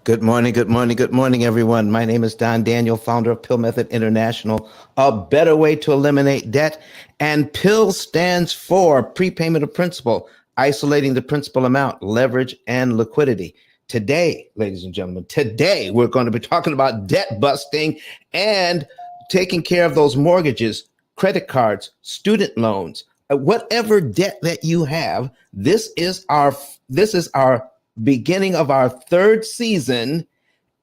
Good morning, good morning, good morning, everyone. My name is Don Daniel, founder of P.I.L.L Method International, a better way to eliminate debt. And P.I.L.L stands for prepayment of principal, isolating the principal amount, leverage, and liquidity. Today, ladies and gentlemen, today we're going to be talking about debt busting and taking care of those mortgages, credit cards, student loans, whatever debt that you have. This is our beginning of our third season,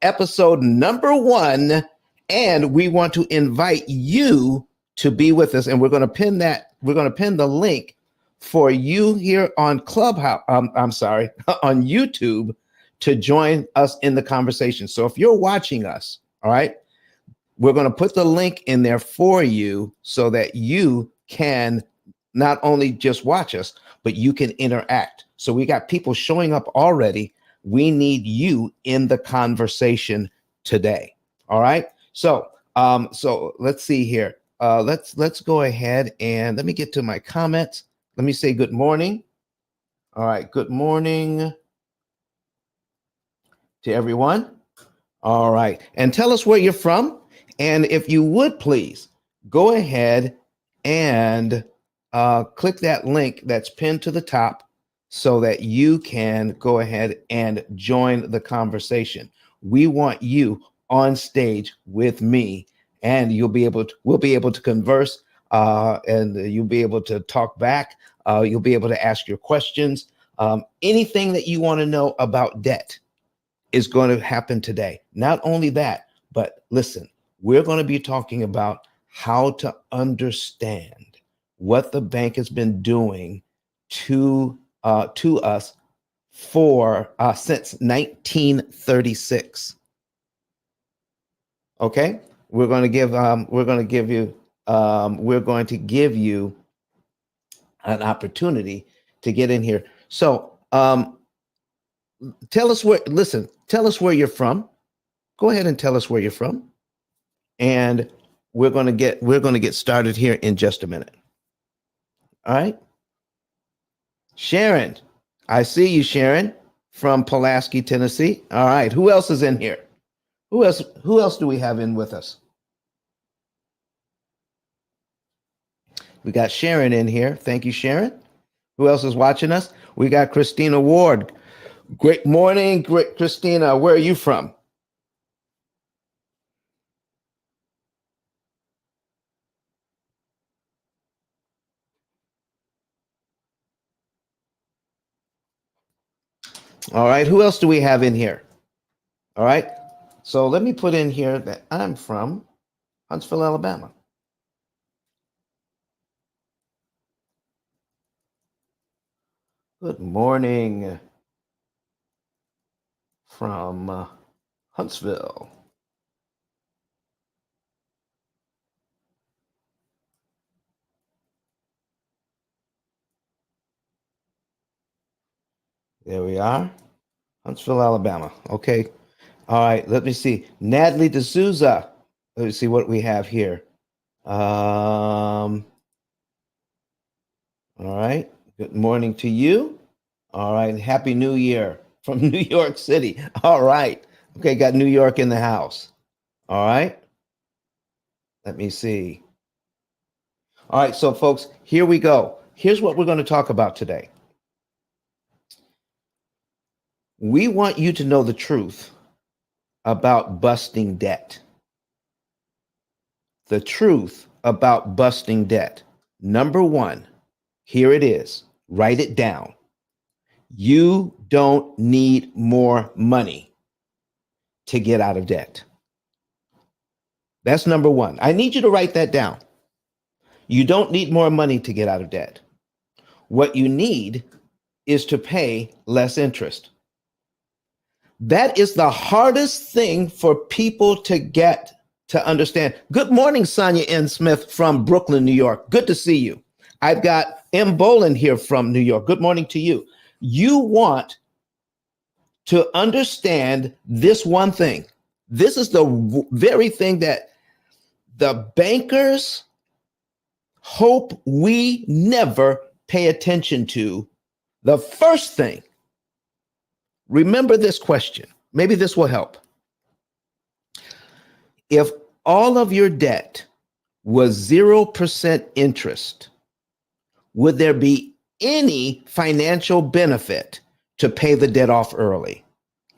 episode number 1, and we want to invite you to be with us. And we're going to pin the link for you here on Clubhouse. On YouTube to join us in the conversation. So if you're watching us, all right, we're going to put the link in there for you so that you can not only just watch us, but you can interact. So we got people showing up already. We need you in the conversation today. All right. So let's see here. Let's go ahead and let me get to my comments. Let me say good morning. All right. Good morning to everyone. All right. And tell us where you're from. And if you would please go ahead and click that link that's pinned to the top so that you can go ahead and join the conversation. We want you on stage with me, and we'll be able to converse, and you'll be able to talk back. You'll be able to ask your questions. Anything that you want to know about debt is going to happen today. Not only that, but listen, we're going to be talking about how to understand what the bank has been doing to us for since 1936. Okay, we're going to give you an opportunity to get in here. So tell us where you're from. Go ahead and tell us where you're from, and we're going to get started here in just a minute. All right. Sharon, I see you, Sharon, from Pulaski, Tennessee. All right. Who else is in here? Who else do we have in with us? We got Sharon in here. Thank you, Sharon. Who else is watching us? We got Christina Ward. Great morning, great Christina. Where are you from? All right. Who else do we have in here? All right. So let me put in here that I'm from Huntsville, Alabama. Good morning from Huntsville. There we are. Huntsville, Alabama. Okay. All right. Let me see. Natalie D'Souza. Let me see what we have here. All right. Good morning to you. All right. Happy New Year from New York City. All right. Okay. Got New York in the house. All right. Let me see. All right. So, folks, here we go. Here's what we're going to talk about today. We want you to know the truth about busting debt. The truth about busting debt. Number 1, here it is. Write it down. You don't need more money to get out of debt. That's number 1. I need you to write that down. You don't need more money to get out of debt. What you need is to pay less interest. That is the hardest thing for people to get to understand. Good morning, Sonia N. Smith from Brooklyn, New York. Good to see you. I've got M. Bolin here from New York. Good morning to you. You want to understand this one thing. This is the very thing that the bankers hope we never pay attention to. The first thing, remember this question. Maybe this will help. If all of your debt was 0% interest, would there be any financial benefit to pay the debt off early?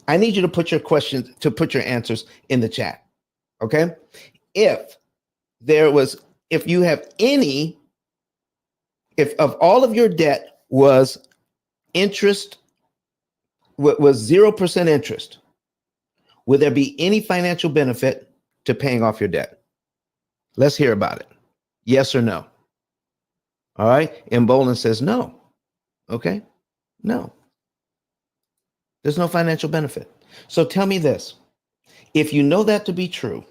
I need you to put your questions, to put your answers in the chat. Okay. If you have any, if of all of your debt was interest, was 0% interest, would there be any financial benefit to paying off your debt? Let's hear about it. Yes or no? All right. Embolden says no. Okay. No. There's no financial benefit. So tell me this. If you know that to be true,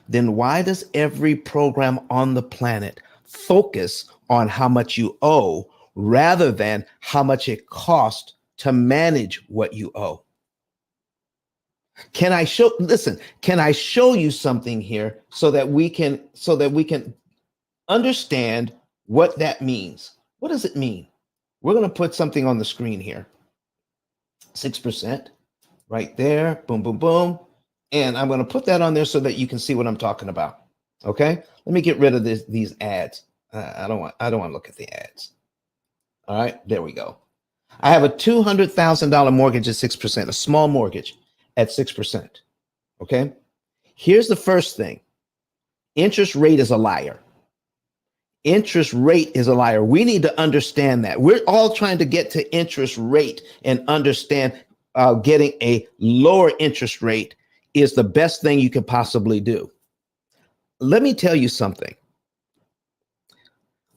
then why does every program on the planet focus on how much you owe rather than how much it costs to manage what you owe? Can I show you something here so that we can understand what that means? What does it mean? We're going to put something on the screen here. 6% right there. Boom, boom, boom. And I'm going to put that on there so that you can see what I'm talking about. Okay. Let me get rid of these ads. I don't want to look at the ads. All right. There we go. I have a $200,000 mortgage at 6%, a small mortgage at 6%. Okay. Here's the first thing. Interest rate is a liar. Interest rate is a liar. We need to understand that. We're all trying to get to interest rate and understand getting a lower interest rate is the best thing you could possibly do. Let me tell you something.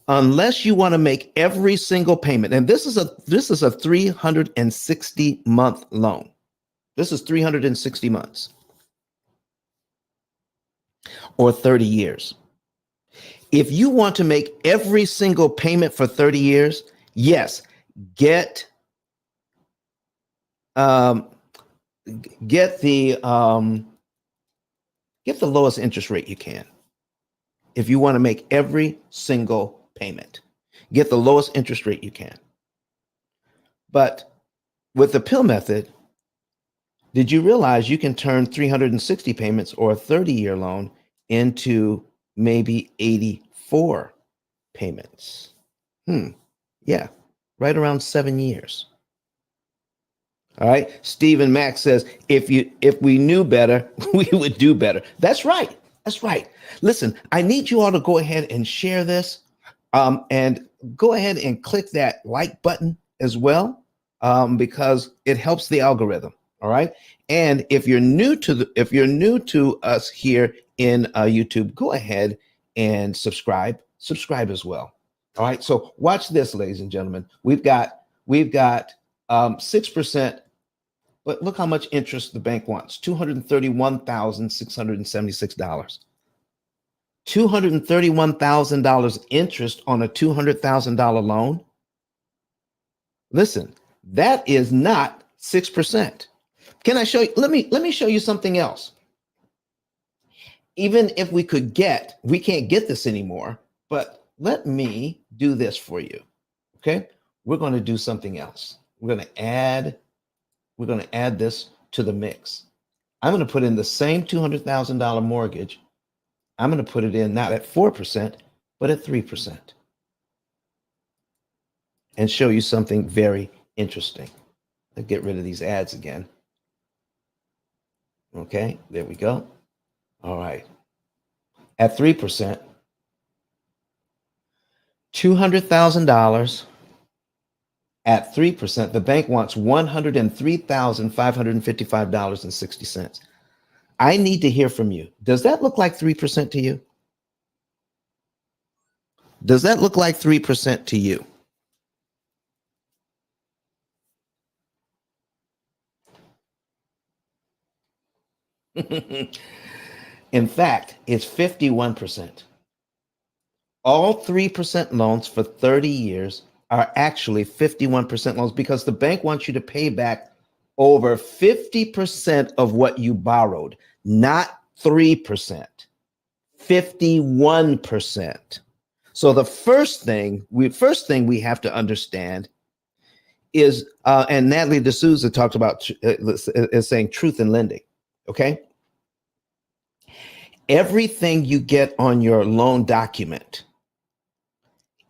Unless you want to make every single payment, and this is a 360-month loan. This is 360 months or 30 years. If you want to make every single payment for 30 years, yes, get the lowest interest rate you can. If you want to make every single payment, get the lowest interest rate you can. But with the P.I.L.L method, did you realize you can turn 360 payments or a 30-year loan into maybe 84 payments? Yeah, right around 7 years. All right. Stephen Mack says, if we knew better, we would do better. That's right. That's right. Listen, I need you all to go ahead and share this, and go ahead and click that like button as well, because it helps the algorithm. All right. And if you're new to us here in YouTube, go ahead and subscribe as well. All right. So watch this, ladies and gentlemen. We've got 6%. But look how much interest the bank wants, $231,676. $231,000 interest on a $200,000 loan. Listen, that is not 6%. Can I show you? Let me show you something else. Even if we can't get this anymore, but let me do this for you. Okay. We're going to do something else. We're going to add this to the mix. I'm going to put in the same $200,000 mortgage. I'm going to put it in not at 4%, but at 3%. And show you something very interesting. Let's get rid of these ads again. Okay, there we go. All right. At 3%, $200,000 at 3%, the bank wants $103,555.60. I need to hear from you. Does that look like 3% to you? Does that look like 3% to you? In fact, it's 51%. All 3% loans for 30 years are actually 51% loans because the bank wants you to pay back over 50% of what you borrowed, not 3%, 51%. So the first thing we have to understand is, and Natalie D'Souza talked about, is saying truth in lending. Okay. Everything you get on your loan document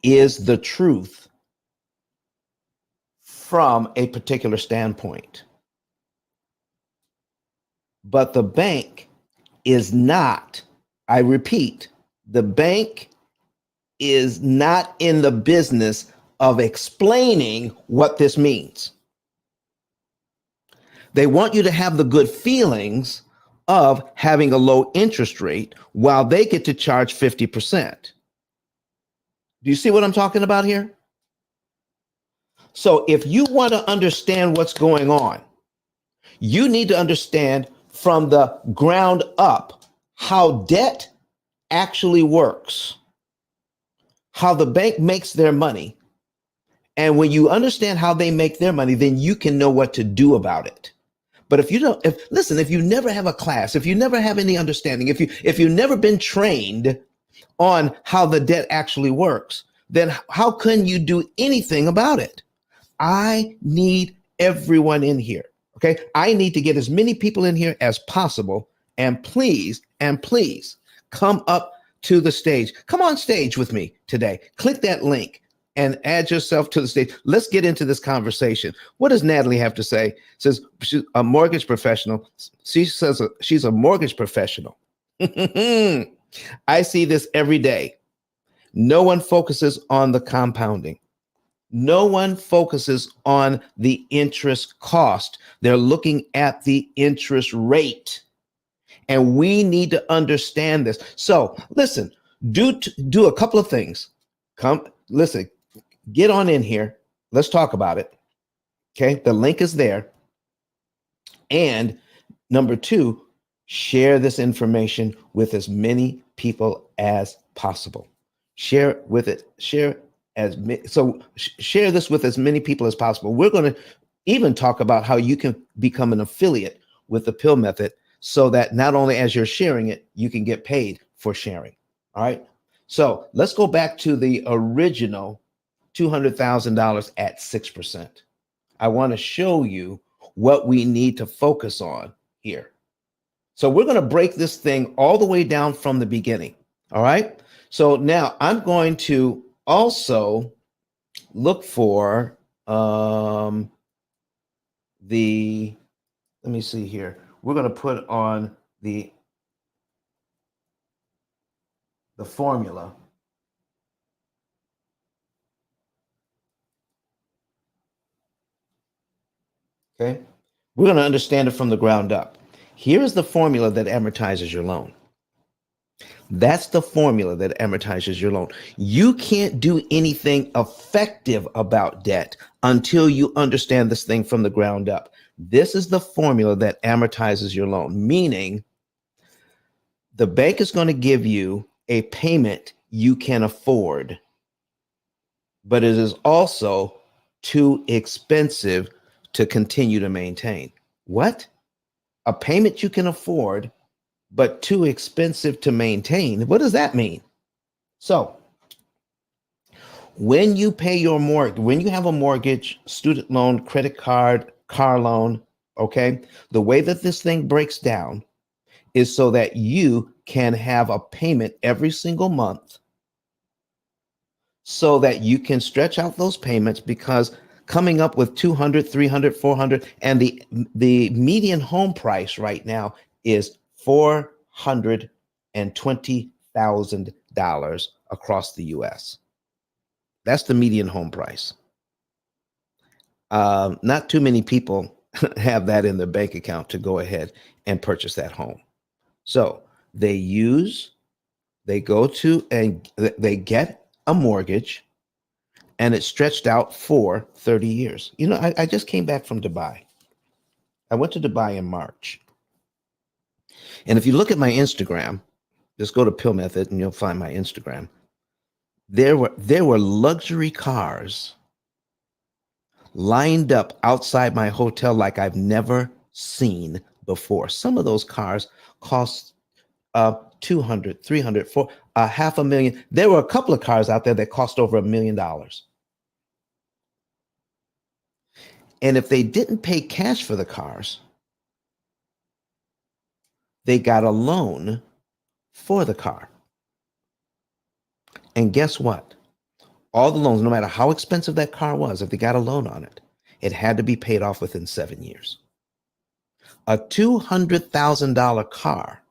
is the truth from a particular standpoint. But the bank is not, I repeat, the bank is not in the business of explaining what this means. They want you to have the good feelings of having a low interest rate while they get to charge 50%. Do you see what I'm talking about here? So if you want to understand what's going on, you need to understand from the ground up how debt actually works, how the bank makes their money. And when you understand how they make their money, then you can know what to do about it. But if you don't, if you never have a class, if you never have any understanding, if you've never been trained on how the debt actually works, then how can you do anything about it? I need everyone in here. Okay. I need to get as many people in here as possible. And please come up to the stage. Come on stage with me today. Click that link and add yourself to the stage. Let's get into this conversation. What does Natalie have to say? Says she's a mortgage professional. She says she's a mortgage professional. I see this every day. No one focuses on the compounding. No one focuses on the interest cost. They're looking at the interest rate. And we need to understand this. So listen, do a couple of things. Listen, get on in here. Let's talk about it. Okay. The link is there. And number two, share this information with as many people as possible. Share this with as many people as possible. We're going to even talk about how you can become an affiliate with the P.I.L.L method so that not only as you're sharing it, you can get paid for sharing. All right. So let's go back to the original $200,000 at 6%. I want to show you what we need to focus on here. So we're going to break this thing all the way down from the beginning. All right. So now I'm going to also look for let me see here. We're going to put on the formula. Okay. We're going to understand it from the ground up. Here is the formula that amortizes your loan. That's the formula that amortizes your loan. You can't do anything effective about debt until you understand this thing from the ground up. This is the formula that amortizes your loan, meaning the bank is going to give you a payment you can afford, but it is also too expensive to continue to maintain. What? A payment you can afford, but too expensive to maintain. What does that mean? So when you pay your mortgage, when you have a mortgage, student loan, credit card, car loan, okay, the way that this thing breaks down is so that you can have a payment every single month so that you can stretch out those payments, because coming up with 200, 300, 400, and the median home price right now is $420,000 across the US. That's the median home price. Not too many people have that in their bank account to go ahead and purchase that home. So they go to and they get a mortgage, and it's stretched out for 30 years. You know, I just came back from Dubai. I went to Dubai in March. And if you look at my Instagram, just go to P.I.L.L Method and you'll find my Instagram. There were luxury cars lined up outside my hotel like I've never seen before. Some of those cars cost 200, 300, for $500,000. There were a couple of cars out there that cost over $1 million. And if they didn't pay cash for the cars, they got a loan for the car. And guess what? All the loans, no matter how expensive that car was, if they got a loan on it, it had to be paid off within 7 years. A $200,000 car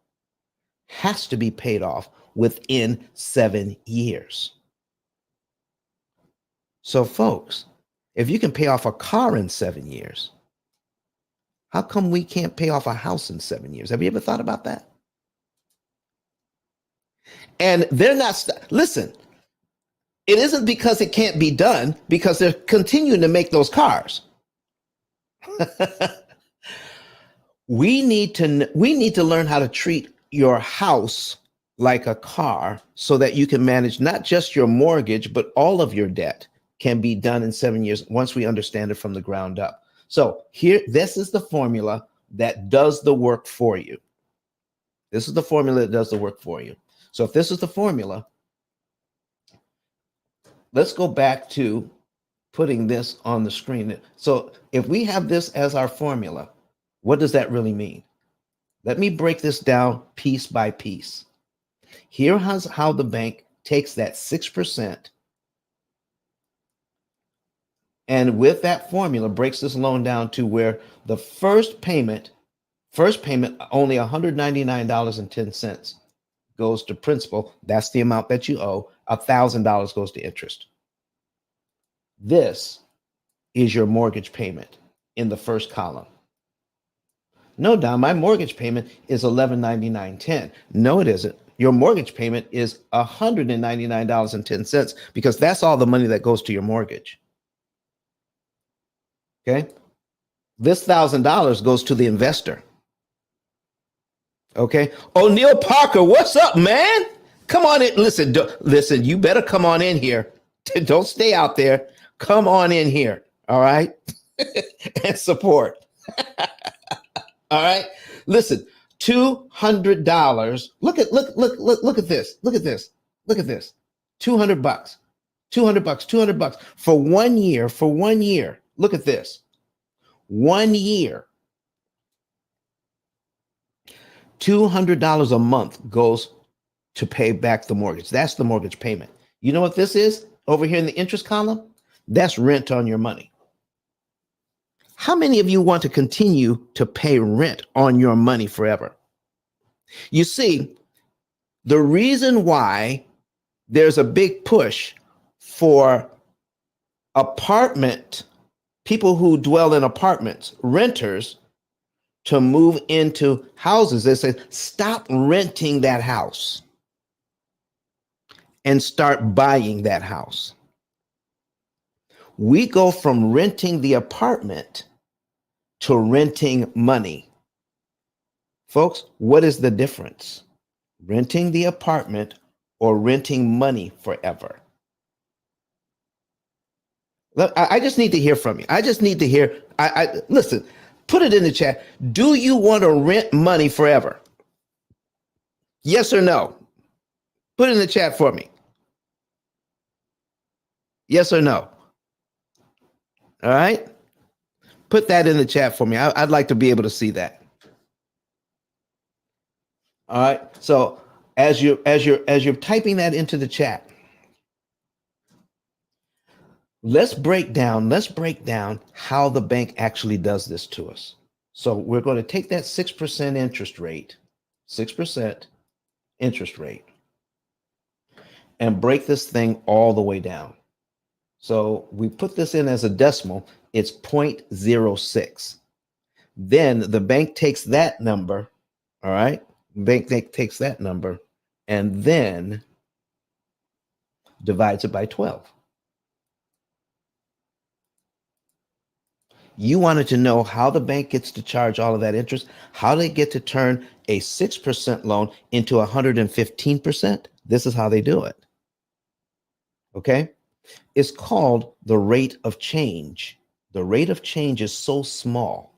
has to be paid off within 7 years. So, folks, if you can pay off a car in 7 years, how come we can't pay off a house in 7 years? Have you ever thought about that? And they're not, listen, it isn't because it can't be done, because they're continuing to make those cars. We need to learn how to treat your house like a car so that you can manage not just your mortgage, but all of your debt can be done in 7 years once we understand it from the ground up. So here, this is the formula that does the work for you. This is the formula that does the work for you. So if this is the formula, let's go back to putting this on the screen. So if we have this as our formula, what does that really mean? Let me break this down piece by piece. Here's how the bank takes that 6% and with that formula breaks this loan down to where the first payment only $199.10 goes to principal. That's the amount that you owe. $1,000 goes to interest. This is your mortgage payment in the first column. No, Don, my mortgage payment is $1,199.10. No, it isn't. Your mortgage payment is $199.10 because that's all the money that goes to your mortgage. Okay? This $1,000 goes to the investor. Okay? Oh, Neil Parker, what's up, man? Come on in. Listen, you better come on in here. Don't stay out there. Come on in here. All right? And support. All right. Listen, $200. Look at this. Look at this. $200. $200 for 1 year. For 1 year. Look at this. 1 year. $200 a month goes to pay back the mortgage. That's the mortgage payment. You know what this is over here in the interest column? That's rent on your money. How many of you want to continue to pay rent on your money forever? You see, the reason why there's a big push for people who dwell in apartments, renters, to move into houses, they say, stop renting that house and start buying that house. We go from renting the apartment to renting money. Folks, what is the difference? Renting the apartment or renting money forever? Look, I just need to hear from you. I just need to hear. Listen, put it in the chat. Do you want to rent money forever? Yes or no? Put it in the chat for me. Yes or no? All right. Put that in the chat for me. I'd like to be able to see that. All right. So as you're typing that into the chat, let's break down how the bank actually does this to us. So we're going to take that 6% interest rate, 6% interest rate, and break this thing all the way down. So we put this in as a decimal, it's 0.06. Then the bank takes that number, all right? Bank takes that number and then divides it by 12. You wanted to know how the bank gets to charge all of that interest, how they get to turn a 6% loan into 115%. This is how they do it. Okay? It's called the rate of change. The rate of change is so small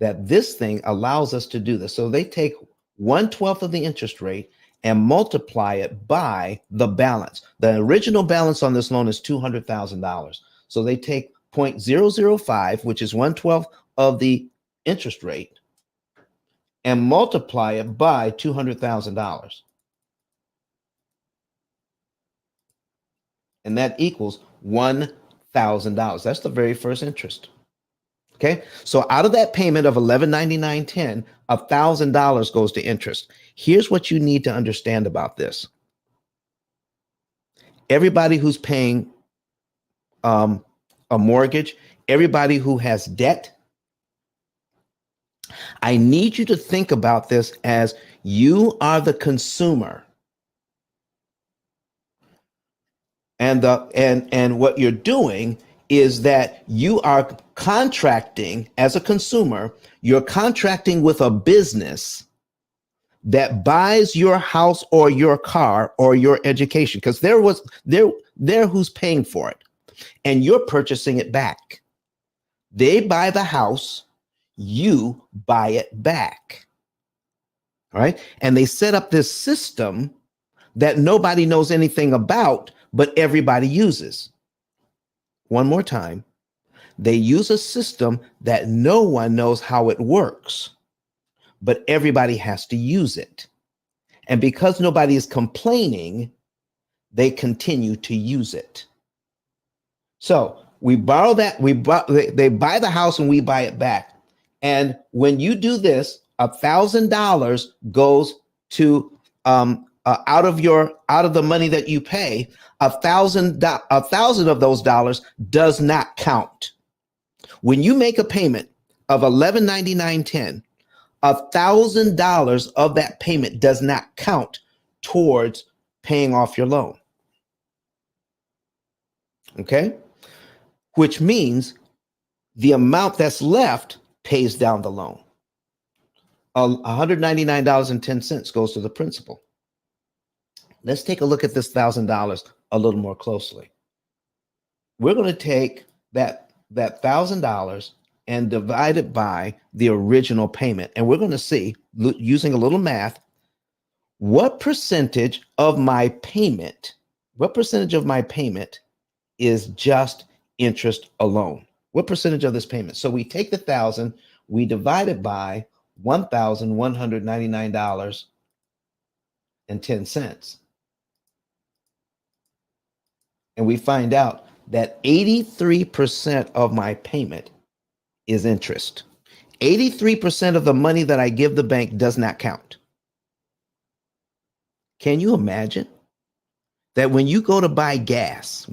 that this thing allows us to do this. So they take 1/12 of the interest rate and multiply it by the balance. The original balance on this loan is $200,000. So they take 0.005, which is 1/12 of the interest rate, and multiply it by $200,000. And that equals $1,000. That's the very first interest. Okay. So out of that payment of $1199.10, $1,000 goes to interest. Here's what you need to understand about this. Everybody who's paying a mortgage, everybody who has debt, I need you to think about this as you are the consumer. And what you're doing is that you are contracting as a consumer, you're contracting with a business that buys your house or your car or your education, because they're who's paying for it, and you're purchasing it back. They buy the house, you buy it back. All right. And they set up this system that nobody knows anything about, but everybody uses. One more time. They use a system that no one knows how it works, but everybody has to use it. And because nobody is complaining, they continue to use it. So we borrow that, they buy the house and we buy it back. And when you do this, $1,000 goes to out of the money that you pay. $1,000 of those dollars does not count. When you make a payment of $1199.10, $1,000 of that payment does not count towards paying off your loan. Okay? Which means the amount that's left pays down the loan. $199.10 goes to the principal. Let's take a look at this $1,000 a little more closely. We're going to take that $1,000 and divide it by the original payment. And we're going to see, using a little math, what percentage of my payment is just interest alone? What percentage of this payment? So we take the 1,000, we divide it by $1,199.10. And we find out that 83% of my payment is interest. 83% of the money that I give the bank does not count. Can you imagine that when you go to buy gas,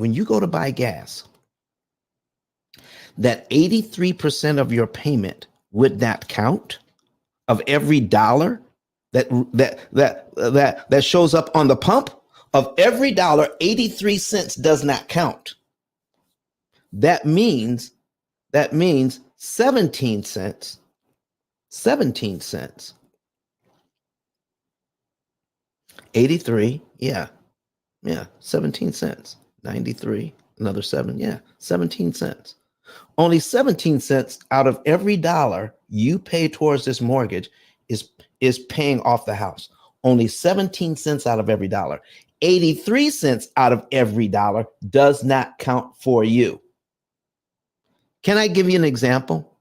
that 83% of your payment would not count of every dollar that shows up on the pump? Of every dollar, 83 cents does not count. That means 17 cents. 83, yeah, 17 cents. 93, another 7, 17 cents. Only 17 cents out of every dollar you pay towards this mortgage is paying off the house. Only 17 cents out of every dollar. 83 cents out of every dollar does not count for you. Can I give you an example?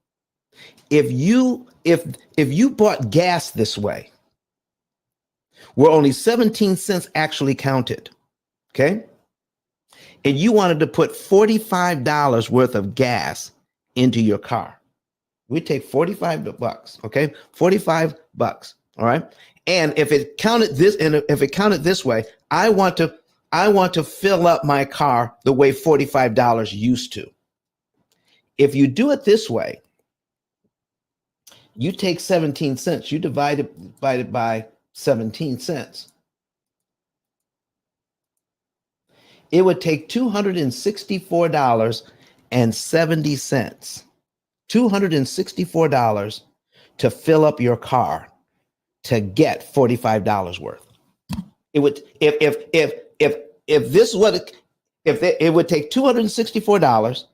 If you bought gas this way, where only 17 cents actually counted, okay? And you wanted to put $45 worth of gas into your car. We take 45 bucks, okay? 45 bucks, all right? And if it counted this way, I want to fill up my car the way $45 used to. If you do it this way, you take 17 cents, you divide it by 17 cents. It would take $264.70. $264 to fill up your car to get $45 worth. It would it would take $264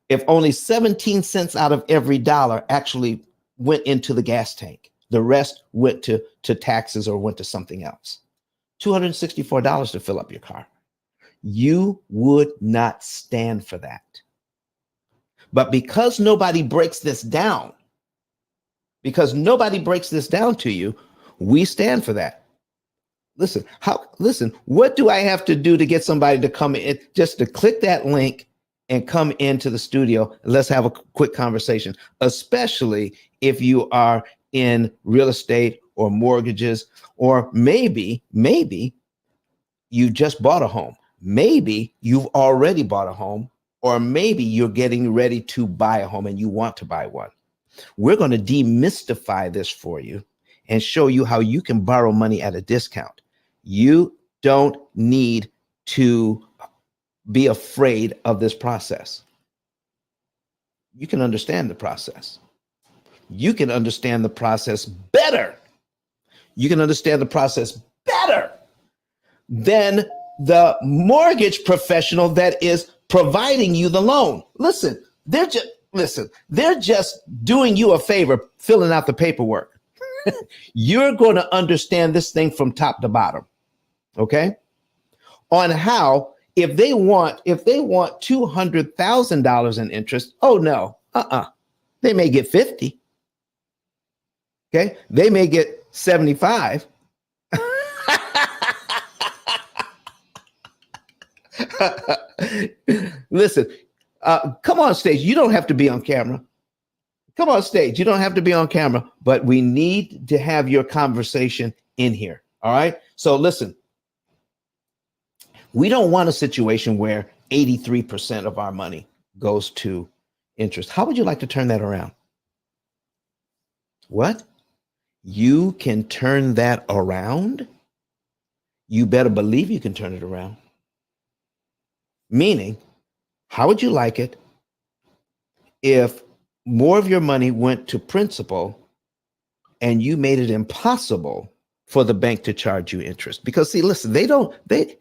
if only 17 cents out of every dollar actually went into the gas tank. The rest went to taxes or went to something else. $264 to fill up your car. You would not stand for that. But because nobody breaks this down, to you, we stand for that. Listen, what do I have to do to get somebody to come in? Just to click that link and come into the studio. Let's have a quick conversation, especially if you are in real estate or mortgages, or maybe you just bought a home. Maybe you've already bought a home, or maybe you're getting ready to buy a home and you want to buy one. We're going to demystify this for you and show you how you can borrow money at a discount. You don't need to be afraid of this process. You can understand the process. You can understand the process better. You can understand the process better than the mortgage professional that is providing you the loan. Listen, they're just doing you a favor filling out the paperwork. You're going to understand this thing from top to bottom. Okay? On how, if they want $200,000 in interest, oh no, they may get 50. Okay? They may get 75. Listen, come on stage. You don't have to be on camera. Come on stage. You don't have to be on camera, but we need to have your conversation in here. All right. So listen, we don't want a situation where 83% of our money goes to interest. How would you like to turn that around? What? You can turn that around? You better believe you can turn it around. Meaning, how would you like it if more of your money went to principal and you made it impossible for the bank to charge you interest? Because see, listen, they don't make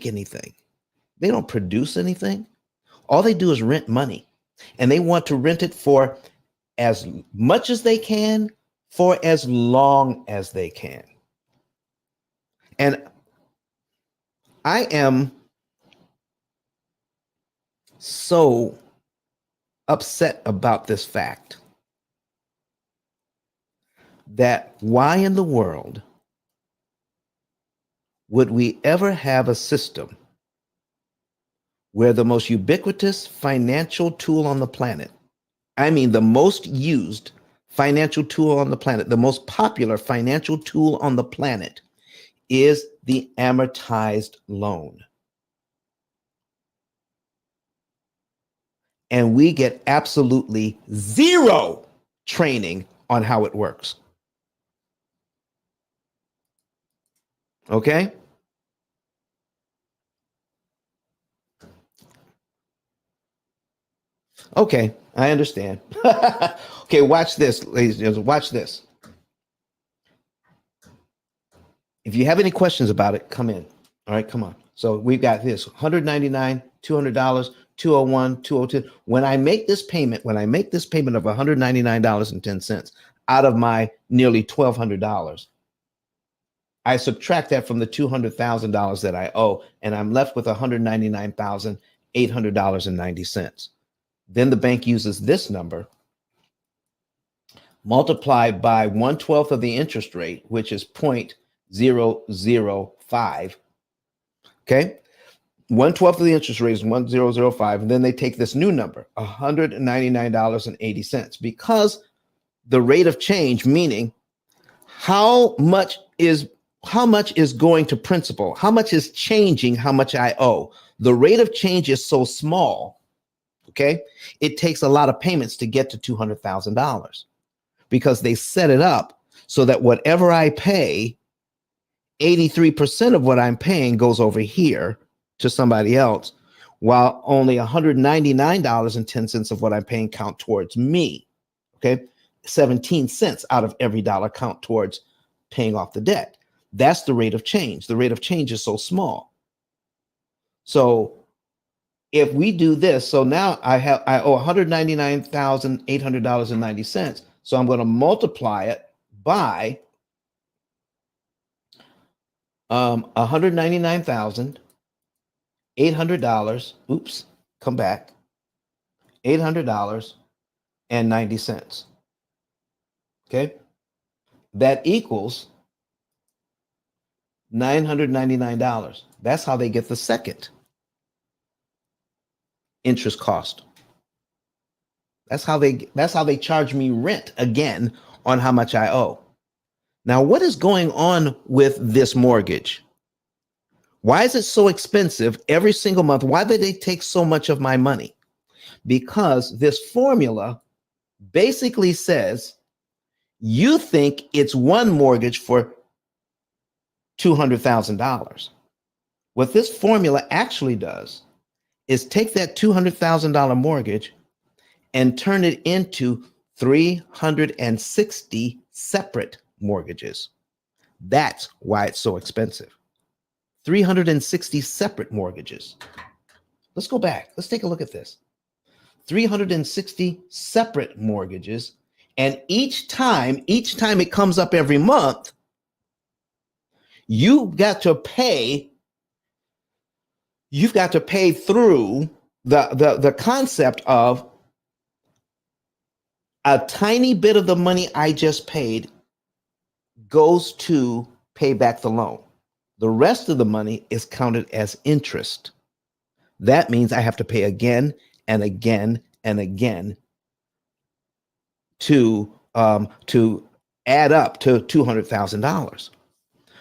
anything. They don't produce anything. All they do is rent money, and they want to rent it for as much as they can for as long as they can. And I am so upset about this fact that why in the world would we ever have a system where the most ubiquitous financial tool on the planet, I mean, the most used financial tool on the planet, the most popular financial tool on the planet is the amortized loan. And we get absolutely zero training on how it works. Okay? Okay, I understand. Okay, watch this, ladies and gentlemen. Watch this. If you have any questions about it, come in. All right, come on. So we've got this $199, $200, 201, 202. When I make this payment of $199.10 out of my nearly $1,200, I subtract that from the $200,000 that I owe, and I'm left with $199,800.90. Then the bank uses this number multiplied by 1/12 of the interest rate, which is 0.005. Okay. 1/12 of the interest rate is 1,005. And then they take this new number, $199.80, because the rate of change, meaning how much is going to principal, how much is changing, how much I owe. The rate of change is so small. Okay. It takes a lot of payments to get to $200,000 because they set it up so that whatever I pay, 83% of what I'm paying goes over here to somebody else, while only $199.10 of what I'm paying count towards me. Okay. 17 cents out of every dollar count towards paying off the debt. That's the rate of change. The rate of change is so small. So if we do this, so now I owe $199,800.90. So I'm going to multiply it by 199,000 $800. Oops, come back. $800.90. Okay. That equals $999. That's how they get the second interest cost. That's how they charge me rent again on how much I owe. Now, what is going on with this mortgage? Why is it so expensive every single month? Why do they take so much of my money? Because this formula basically says you think it's one mortgage for $200,000. What this formula actually does is take that $200,000 mortgage and turn it into 360 separate mortgages. That's why it's so expensive. 360 separate mortgages. Let's go back. Let's take a look at this. 360 separate mortgages. And each time it comes up every month, you've got to pay through the concept of a tiny bit of the money I just paid goes to pay back the loan. The rest of the money is counted as interest. That means I have to pay again and again and again to add up to $200,000.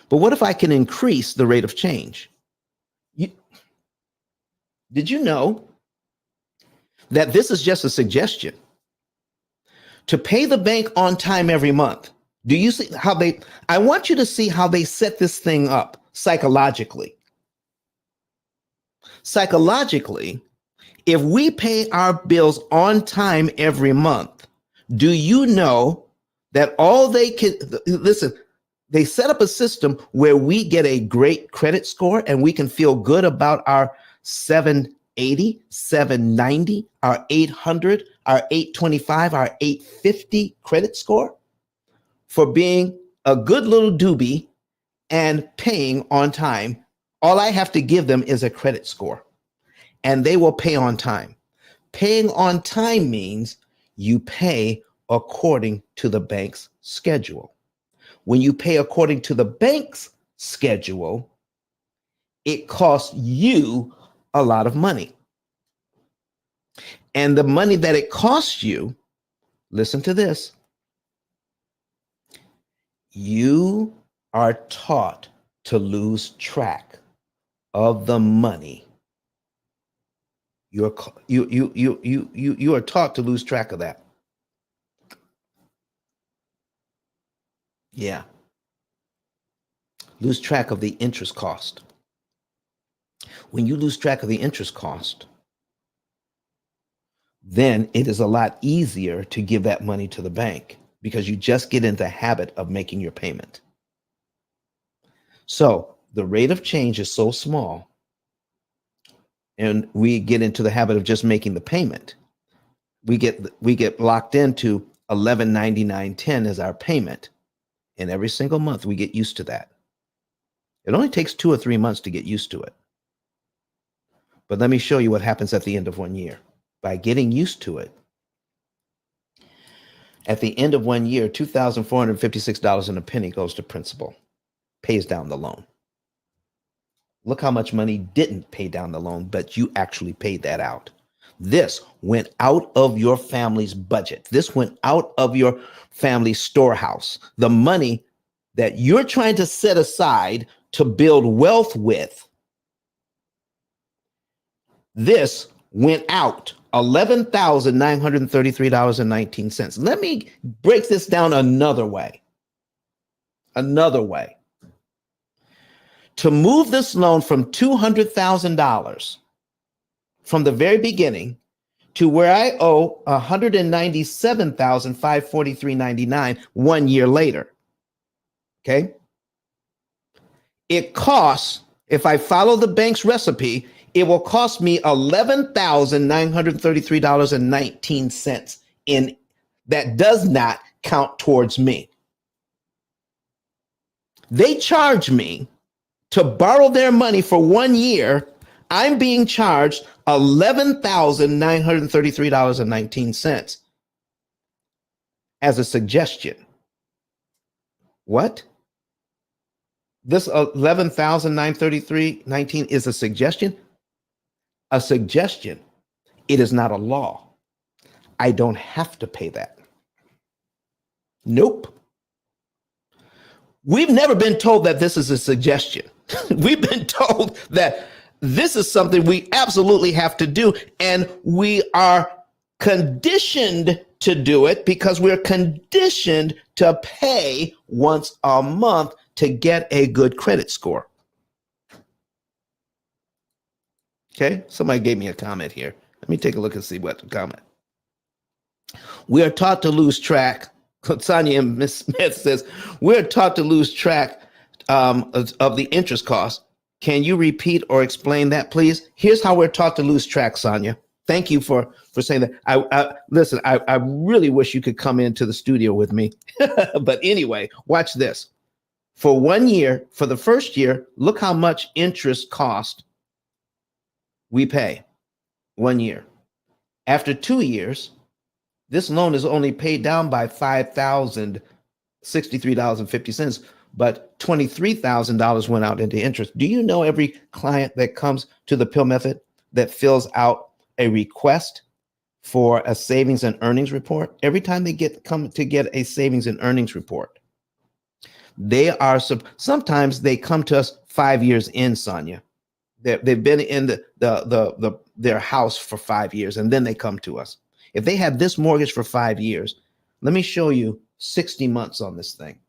But what if I can increase the rate of change? Did you know that this is just a suggestion? To pay the bank on time every month. Do you see how I want you to see how they set this thing up psychologically. Psychologically, if we pay our bills on time every month, do you know that all they can, listen, they set up a system where we get a great credit score and we can feel good about our 780, 790, our 800, our 825, our 850 credit score for being a good little doobie and paying on time. All I have to give them is a credit score and they will pay on time. Paying on time means you pay according to the bank's schedule. When you pay according to the bank's schedule, it costs you a lot of money. And the money that it costs you, listen to this, you are taught to lose track of the money. You are taught to lose track of that. Yeah. Lose track of the interest cost. When you lose track of the interest cost, then it is a lot easier to give that money to the bank because you just get into the habit of making your payment. So the rate of change is so small and we get into the habit of just making the payment. We get locked into $11.99.10 as our payment. And every single month we get used to that. It only takes 2 or 3 months to get used to it. But let me show you what happens at the end of 1 year. By getting used to it, at the end of 1 year, $2,456 and a penny goes to principal, pays down the loan. Look how much money didn't pay down the loan, but you actually paid that out. This went out of your family's budget. This went out of your family's storehouse. The money that you're trying to set aside to build wealth with, this went out $11,933.19. Let me break this down another way. To move this loan from $200,000 from the very beginning to where I owe $197,543.99 1 year later. Okay. It costs, if I follow the bank's recipe, it will cost me $11,933.19 in that does not count towards me. They charge me to borrow their money for 1 year I'm being charged $11,933.19 as a suggestion. What? This 11,933.19 is a suggestion? A suggestion. It is not a law. I don't have to pay that. Nope. We've never been told that this is a suggestion. We've been told that this is something we absolutely have to do, and we are conditioned to do it because we're conditioned to pay once a month to get a good credit score. Okay, somebody gave me a comment here. Let me take a look and see what the comment. We are taught to lose track. Sonia and Ms. Smith says, we're taught to lose track of the interest cost. Can you repeat or explain that, please? Here's how we're taught to lose track, Sonia. Thank you for saying that. Listen, I really wish you could come into the studio with me. But anyway, watch this. For 1 year, for the first year, look how much interest cost we pay 1 year. After 2 years, this loan is only paid down by $5,063.50, but $23,000 went out into interest. Do you know every client that comes to the P.I.L. method that fills out a request for a savings and earnings report? Every time they come to get a savings and earnings report, they are sometimes they come to us 5 years in, Sonia. They've been in their house for 5 years, and then they come to us. If they have this mortgage for 5 years, let me show you 60 months on this thing.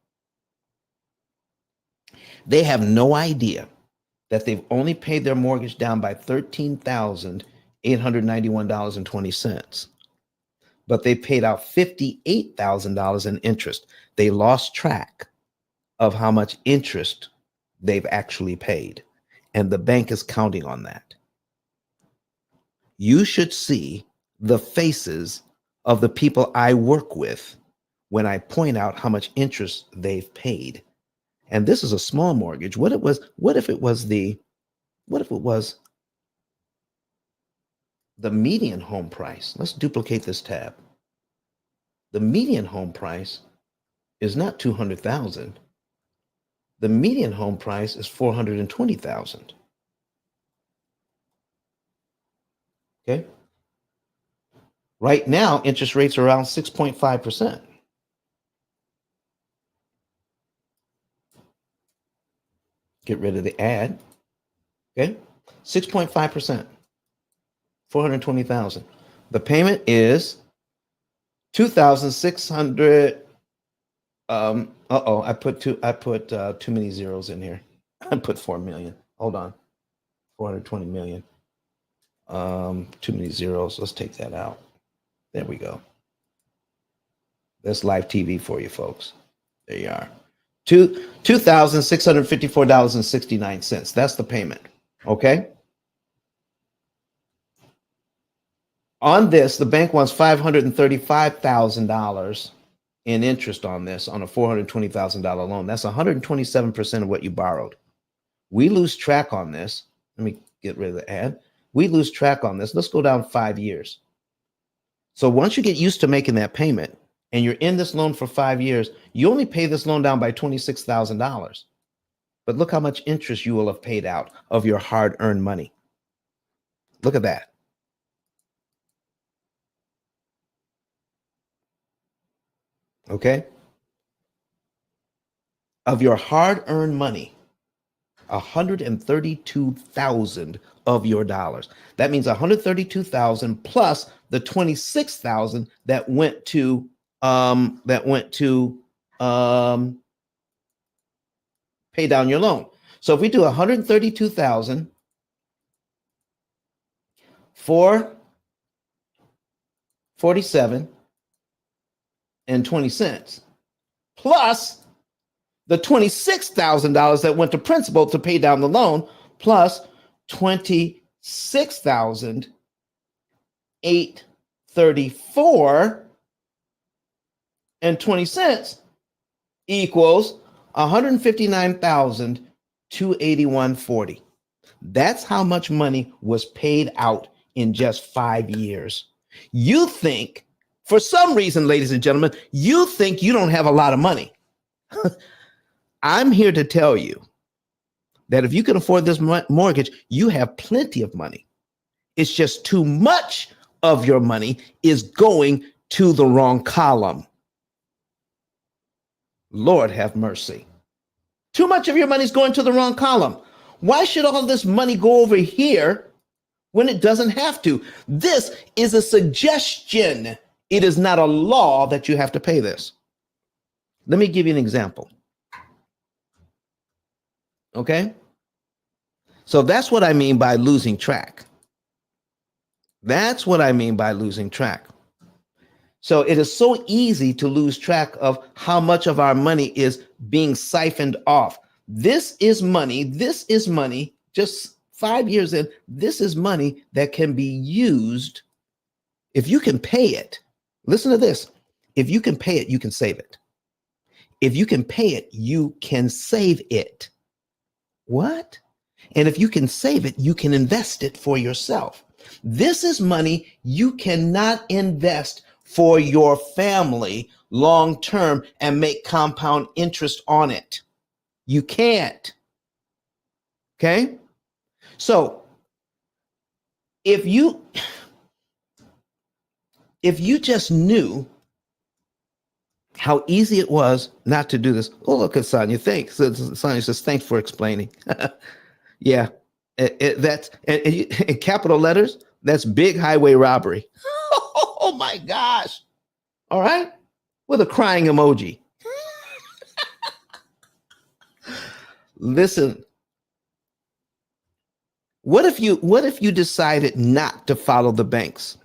They have no idea that they've only paid their mortgage down by $13,891.20, but they paid out $58,000 in interest. They lost track of how much interest they've actually paid, and the bank is counting on that. You should see the faces of the people I work with when I point out how much interest they've paid. And this is a small mortgage. What if it was the median home price? Let's duplicate this tab. The median home price is not 200,000. The median home price is 420,000. Okay. Right now, interest rates are around 6.5%. Get rid of the ad. Okay. 6.5%. 420,000. The payment is 2,600. I put too many zeros in here. I put 4 million. Hold on. 420 million. Too many zeros. Let's take that out. There we go. That's live TV for you folks. There you are. $2,654.69. That's the payment. Okay. On this, the bank wants $535,000 in interest on this, on a $420,000 loan. That's 127% of what you borrowed. We lose track on this. Let me get rid of the ad. We lose track on this. Let's go down 5 years. So once you get used to making that payment and you're in this loan for 5 years, you only pay this loan down by $26,000. But look how much interest you will have paid out of your hard-earned money. Look at that. Okay? Of your hard-earned money, 132,000 of your dollars. That means 132,000 plus the 26,000 that went to pay down your loan. So if we do 132,000 for 47 and 20 cents plus the $26,000 that went to principal to pay down the loan, plus 26,834 and 20 cents equals 159,281.40. That's how much money was paid out in just 5 years. You think, for some reason, ladies and gentlemen, you think you don't have a lot of money. I'm here to tell you that if you can afford this mortgage, you have plenty of money. It's just too much of your money is going to the wrong column. Lord have mercy. Too much of your money is going to the wrong column. Why should all this money go over here when it doesn't have to? This is a suggestion. It is not a law that you have to pay this. Let me give you an example. Okay? So that's what I mean by losing track. That's what I mean by losing track. So it is so easy to lose track of how much of our money is being siphoned off. This is money, just 5 years in, this is money that can be used. If you can pay it, listen to this. If you can pay it, you can save it. If you can pay it, you can save it. What? And if you can save it, you can invest it for yourself. This is money you cannot invest for your family long term and make compound interest on it. You can't. Okay? So if you just knew how easy it was not to do this. Oh, look at Sonia. Thanks. Sonia says, thanks for explaining. Yeah. That's in capital letters. That's big highway robbery. Oh my gosh. All right. With a crying emoji. Listen. What if you decided not to follow the bank's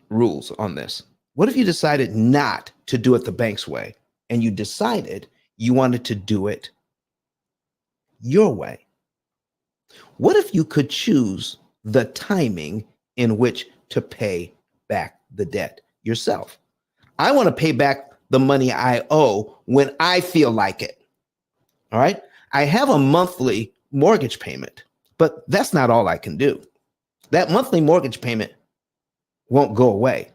rules on this? What if you decided not to do it the bank's way and you decided you wanted to do it your way? What if you could choose the timing in which to pay back the debt yourself? I want to pay back the money I owe when I feel like it. All right. I have a monthly mortgage payment, but that's not all I can do. That monthly mortgage payment won't go away.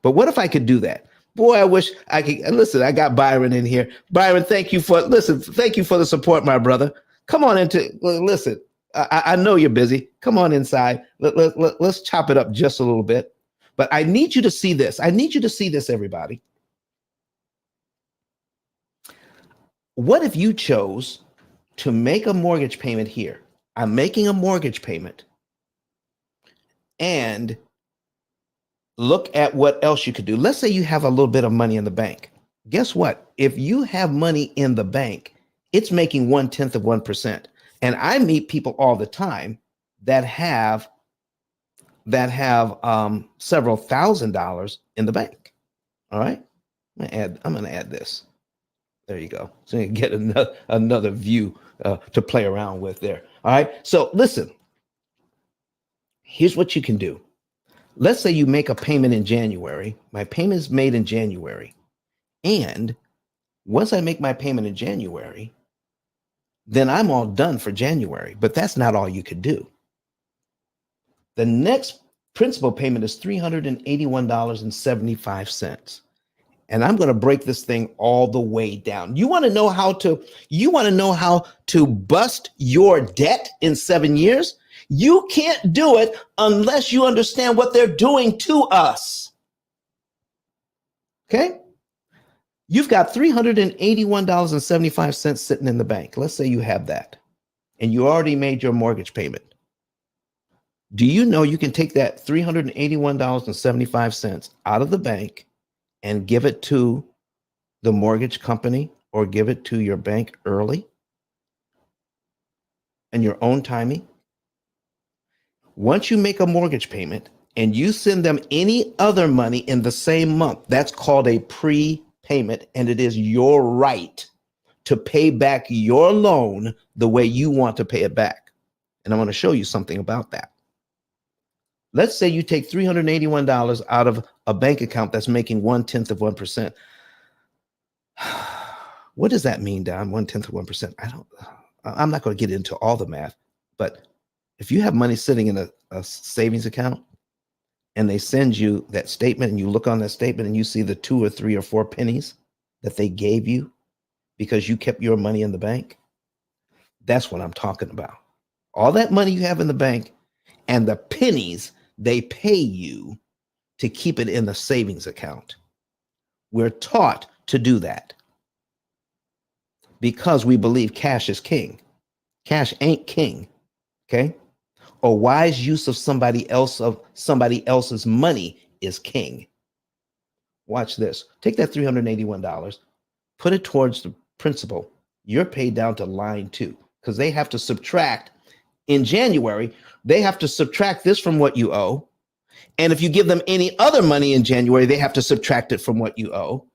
But what if I could do that? Boy, I wish I could. Listen, I got Byron in here. Byron, thank you for the support, my brother. Come on listen. I know you're busy. Come on inside. Let's chop it up just a little bit. But I need you to see this. I need you to see this, everybody. What if you chose to make a mortgage payment here? I'm making a mortgage payment. And look at what else you could do. Let's say you have a little bit of money in the bank. Guess what? If you have money in the bank, it's making 0.1%. And I meet people all the time that have several $1,000s in the bank. All right. I'm going to add this. There you go. So you get another view to play around with there. All right. So listen, here's what you can do. Let's say you make a payment in January. My payment is made in January. And once I make my payment in January, then I'm all done for January. But that's not all you could do. The next principal payment is $381.75. And I'm going to break this thing all the way down. You want to know how to bust your debt in 7 years? You can't do it unless you understand what they're doing to us. Okay? You've got $381.75 sitting in the bank. Let's say you have that, and you already made your mortgage payment. Do you know you can take that $381.75 out of the bank and give it to the mortgage company or give it to your bank early and your own timing? Once you make a mortgage payment and you send them any other money in the same month, that's called a prepayment, and it is your right to pay back your loan the way you want to pay it back. And I want to show you something about that. Let's say you take $381 out of a bank account that's making 0.1%. What does that mean, Don? 0.1%. I'm not going to get into all the math, but If you have money sitting in a savings account and they send you that statement and you look on that statement and you see the 2 or 3 or 4 pennies that they gave you because you kept your money in the bank, that's what I'm talking about. All that money you have in the bank and the pennies they pay you to keep it in the savings account. We're taught to do that because we believe cash is king. Cash ain't king, okay? A wise use of somebody else's money is king. Watch this. Take that $381, put it towards the principal. You're paid down to line 2 because they have to subtract in January. They have to subtract this from what you owe. And if you give them any other money in January, they have to subtract it from what you owe.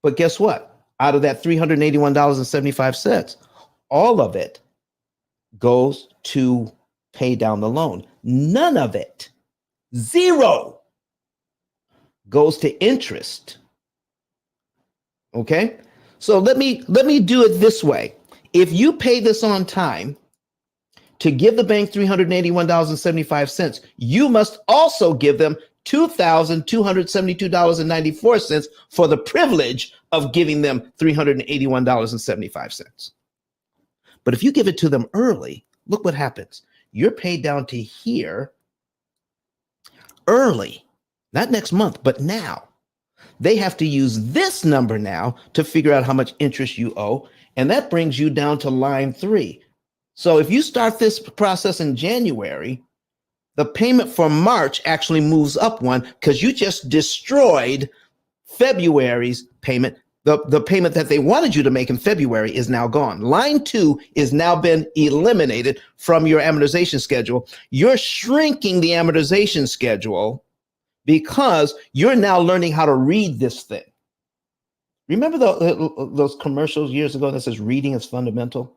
But guess what? Out of that $381.75, all of it goes to pay down the loan. None of it, zero, goes to interest. Okay? So let me do it this way. If you pay this on time to give the bank $381.75, you must also give them $2,272.94 for the privilege of giving them $381.75. But if you give it to them early, look what happens. You're paid down to here early, not next month, but now. They have to use this number now to figure out how much interest you owe. And that brings you down to line 3. So if you start this process in January, the payment for March actually moves up one because you just destroyed February's payment. The payment that they wanted you to make in February is now gone. Line 2 is now been eliminated from your amortization schedule. You're shrinking the amortization schedule because you're now learning how to read this thing. Remember those commercials years ago that says reading is fundamental?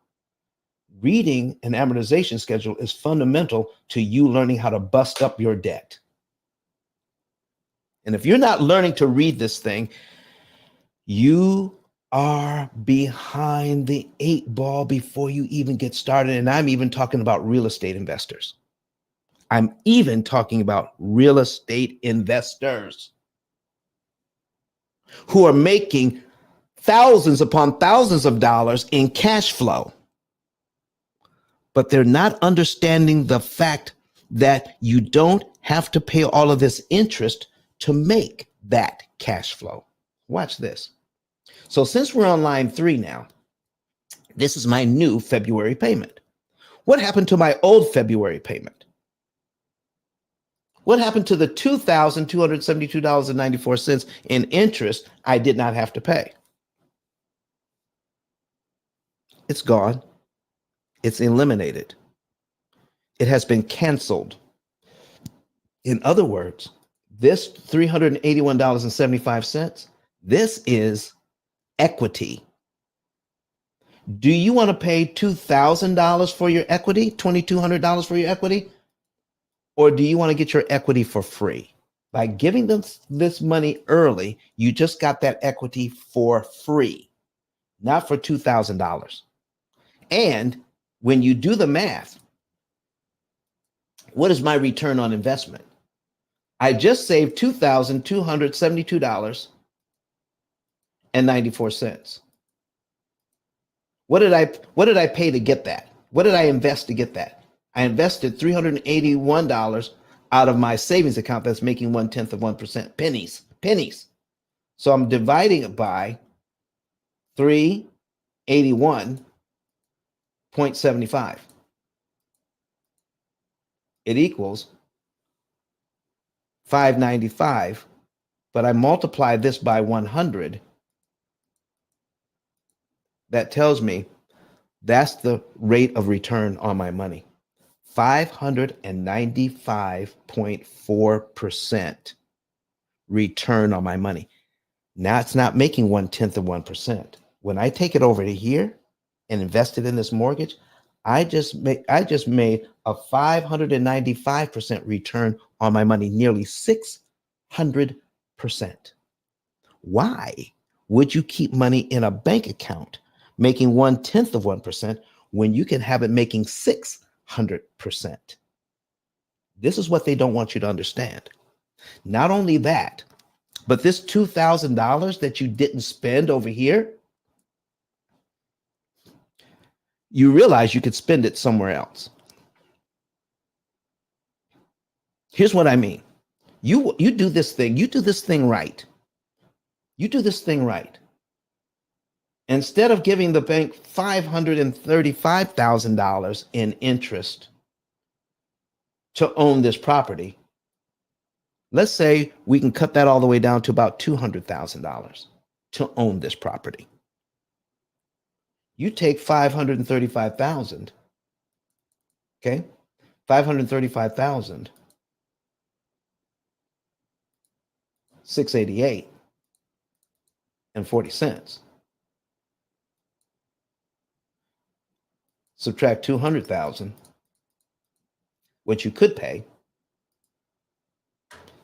Reading an amortization schedule is fundamental to you learning how to bust up your debt. And if you're not learning to read this thing, you are behind the 8 ball before you even get started. And I'm even talking about real estate investors. I'm even talking about real estate investors who are making thousands upon thousands of dollars in cash flow. But they're not understanding the fact that you don't have to pay all of this interest to make that cash flow. Watch this. So since we're on line 3 now, this is my new February payment. What happened to my old February payment? What happened to the $2,272.94 in interest I did not have to pay? It's gone. It's eliminated. It has been canceled. In other words, this $381.75, this is equity. Do you want to pay $2,000 for your equity, $2,200 for your equity? Or do you want to get your equity for free? By giving them this money early, you just got that equity for free, not for $2,000. And when you do the math, what is my return on investment? I just saved $2,272.94. What did I pay to get that? What did I invest to get that? I invested $381 out of my savings account that's making 0.1%. Pennies. So I'm dividing it by 381.75. It equals 595, but I multiply this by 100. That tells me that's the rate of return on my money. 595.4% return on my money. Now it's not making 0.1%. When I take it over to here and invest it in this mortgage, I just made a 595% return on my money, nearly 600%. Why would you keep money in a bank account making 0.1% when you can have it making 600% 100%. This is what they don't want you to understand. Not only that, but this $2,000 that you didn't spend over here, you realize you could spend it somewhere else. Here's what I mean. You do this thing, right. You do this thing right. Instead of giving the bank $535,000 in interest to own this property, let's say we can cut that all the way down to about $200,000 to own this property. You take 535,000, okay? 535,000, 688 and 40 cents. Subtract 200,000, which you could pay.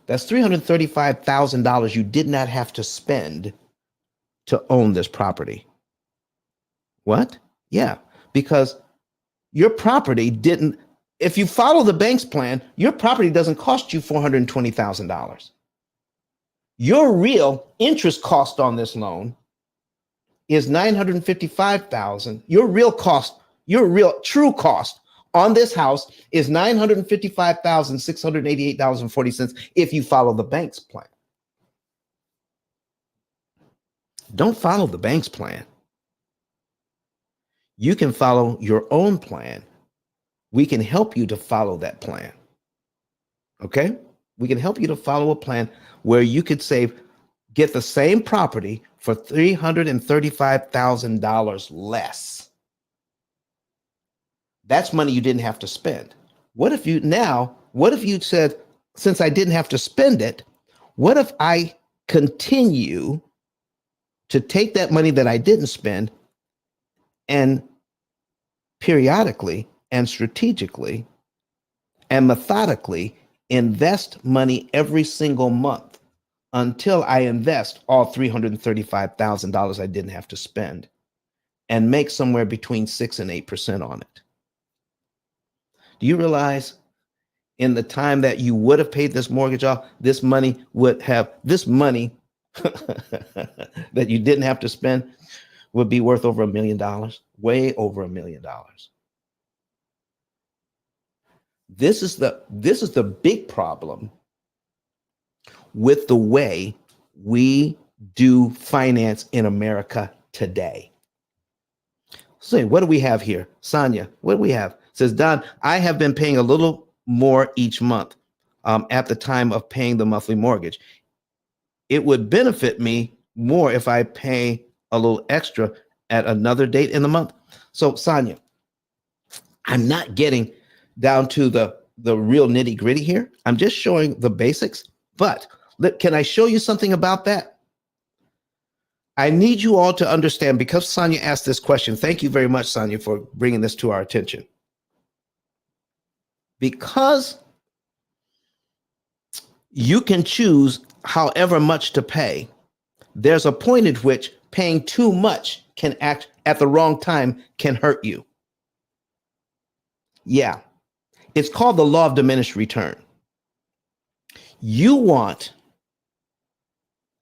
That's $335,000 you did not have to spend to own this property. What? Yeah, because your property didn't, if you follow the bank's plan, your property doesn't cost you $420,000. Your real interest cost on this loan is $955,000. Your real true cost on this house is $955,688.40 if you follow the bank's plan. Don't follow the bank's plan. You can follow your own plan. We can help you to follow that plan. Okay? We can help you to follow a plan where you could get the same property for $335,000 less. That's money you didn't have to spend. What if you said, since I didn't have to spend it, what if I continue to take that money that I didn't spend and periodically and strategically and methodically invest money every single month until I invest all $335,000 I didn't have to spend and make somewhere between 6 and 8% on it? Do you realize in the time that you would have paid this mortgage off, this money that you didn't have to spend would be worth over $1 million, way over $1 million. This is the big problem with the way we do finance in America today. So what do we have here? Sonia, what do we have? Says, Don, I have been paying a little more each month at the time of paying the monthly mortgage. It would benefit me more if I pay a little extra at another date in the month. So Sonia, I'm not getting down to the real nitty gritty here. I'm just showing the basics, but can I show you something about that? I need you all to understand, because Sonia asked this question. Thank you very much, Sonia, for bringing this to our attention. Because you can choose however much to pay, there's a point at which paying too much can act at the wrong time can hurt you. Yeah. It's called the law of diminished return. You want,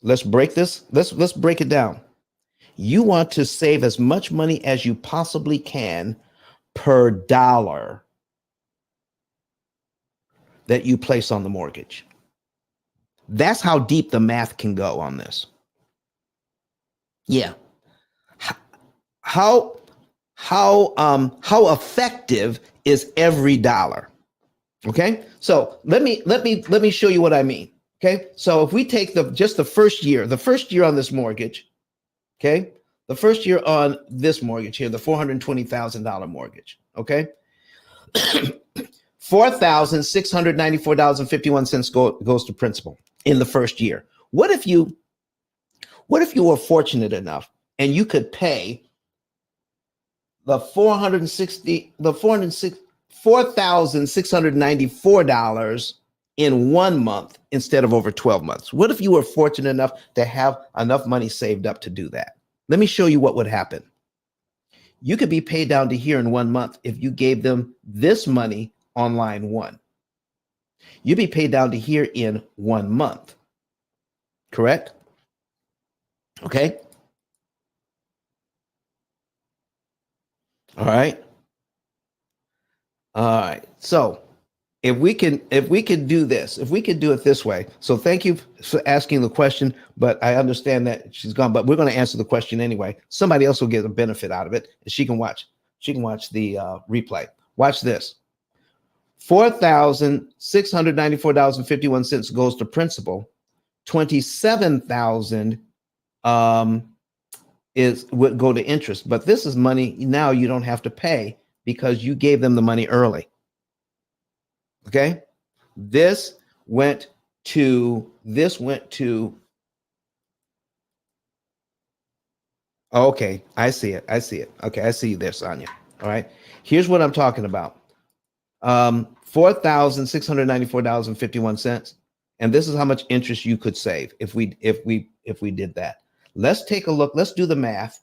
let's break it down. You want to save as much money as you possibly can per dollar that you place on the mortgage. That's how deep the math can go on this. Yeah. How effective is every dollar? Okay. So let me show you what I mean. Okay. So if we take just the first year on this mortgage, okay, the first year on this mortgage here, the $420,000 mortgage, okay, $4,694.51 goes to principal in the first year. What if you were fortunate enough and you could pay the $4,694 in 1 month instead of over 12 months? What if you were fortunate enough to have enough money saved up to do that? Let me show you what would happen. You could be paid down to here in 1 month if you gave them this money on line 1. You'd be paid down to here in 1 month. Correct? Okay. All right. All right. So if we can do this, if we could do it this way. So thank you for asking the question, but I understand that she's gone, but we're going to answer the question anyway. Somebody else will get a benefit out of it, and she can watch the replay. Watch this. $4,694.51 goes to principal. 27,000 would go to interest, but this is money now you don't have to pay because you gave them the money early. Okay, this went to okay, I see it. Okay, I see you there, Sonia. All right, here's what I'm talking about. $4,694.51, and this is how much interest you could save if we did that. Let's take a look. Let's do the math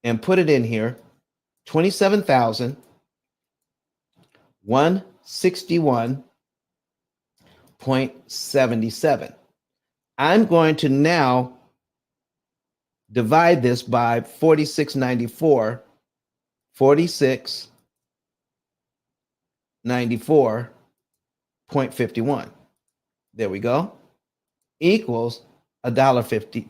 and put it in here. 27,161.77. I'm going to now divide this by 4694. 4694.51. There we go. Equals $1.50.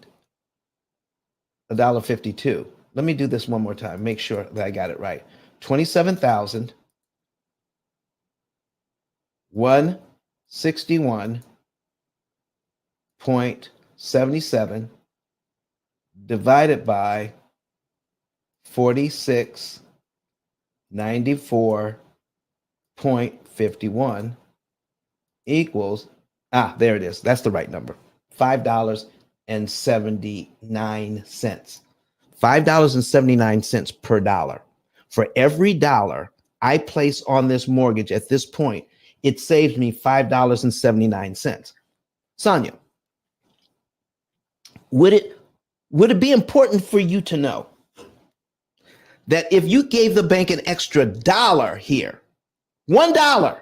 $1.52. Let me do this one more time. Make sure that I got it right. 27,161.77 divided by 4694.51 equals, there it is. That's the right number. $5.79. $5.79 per dollar. For every dollar I place on this mortgage at this point, it saves me $5.79. Sonia, would it be important for you to know that if you gave the bank an extra dollar here, $1,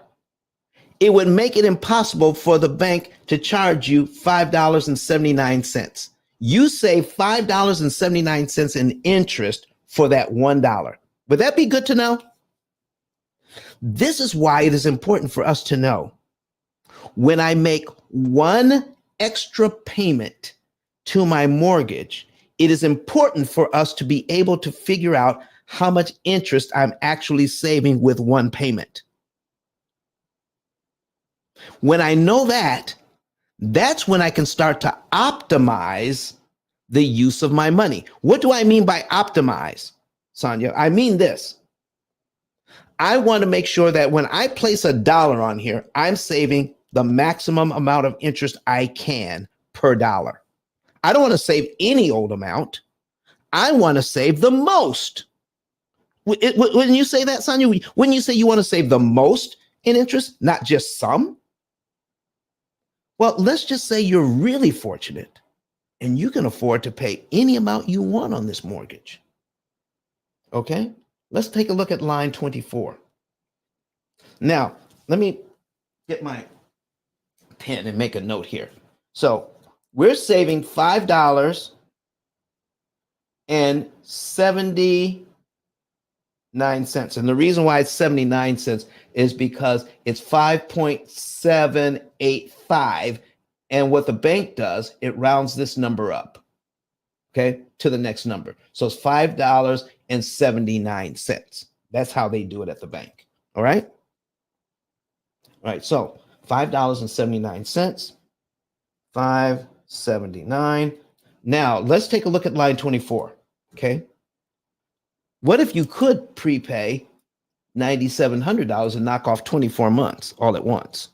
it would make it impossible for the bank to charge you $5.79. You save $5.79 in interest for that $1. Would that be good to know? This is why it is important for us to know when I make one extra payment to my mortgage, it is important for us to be able to figure out how much interest I'm actually saving with one payment. When I know that, that's when I can start to optimize the use of my money. What do I mean by optimize, Sonia? I mean this. I want to make sure that when I place $1 on here, I'm saving the maximum amount of interest I can per dollar. I don't want to save any old amount. I want to save the most. When you say that, Sonia, when you say you want to save the most in interest, not just some, well, let's just say you're really fortunate and you can afford to pay any amount you want on this mortgage. Okay, let's take a look at line 24. Now, let me get my pen and make a note here. So we're saving $5.79. And the reason why it's 79 cents is because it's 5.785. And what the bank does, it rounds this number up, okay, to the next number. So it's $5.79. That's how they do it at the bank. All right. All right. So $5.79. 579. Now let's take a look at line 24. Okay. What if you could prepay $9,700 and knock off 24 months all at once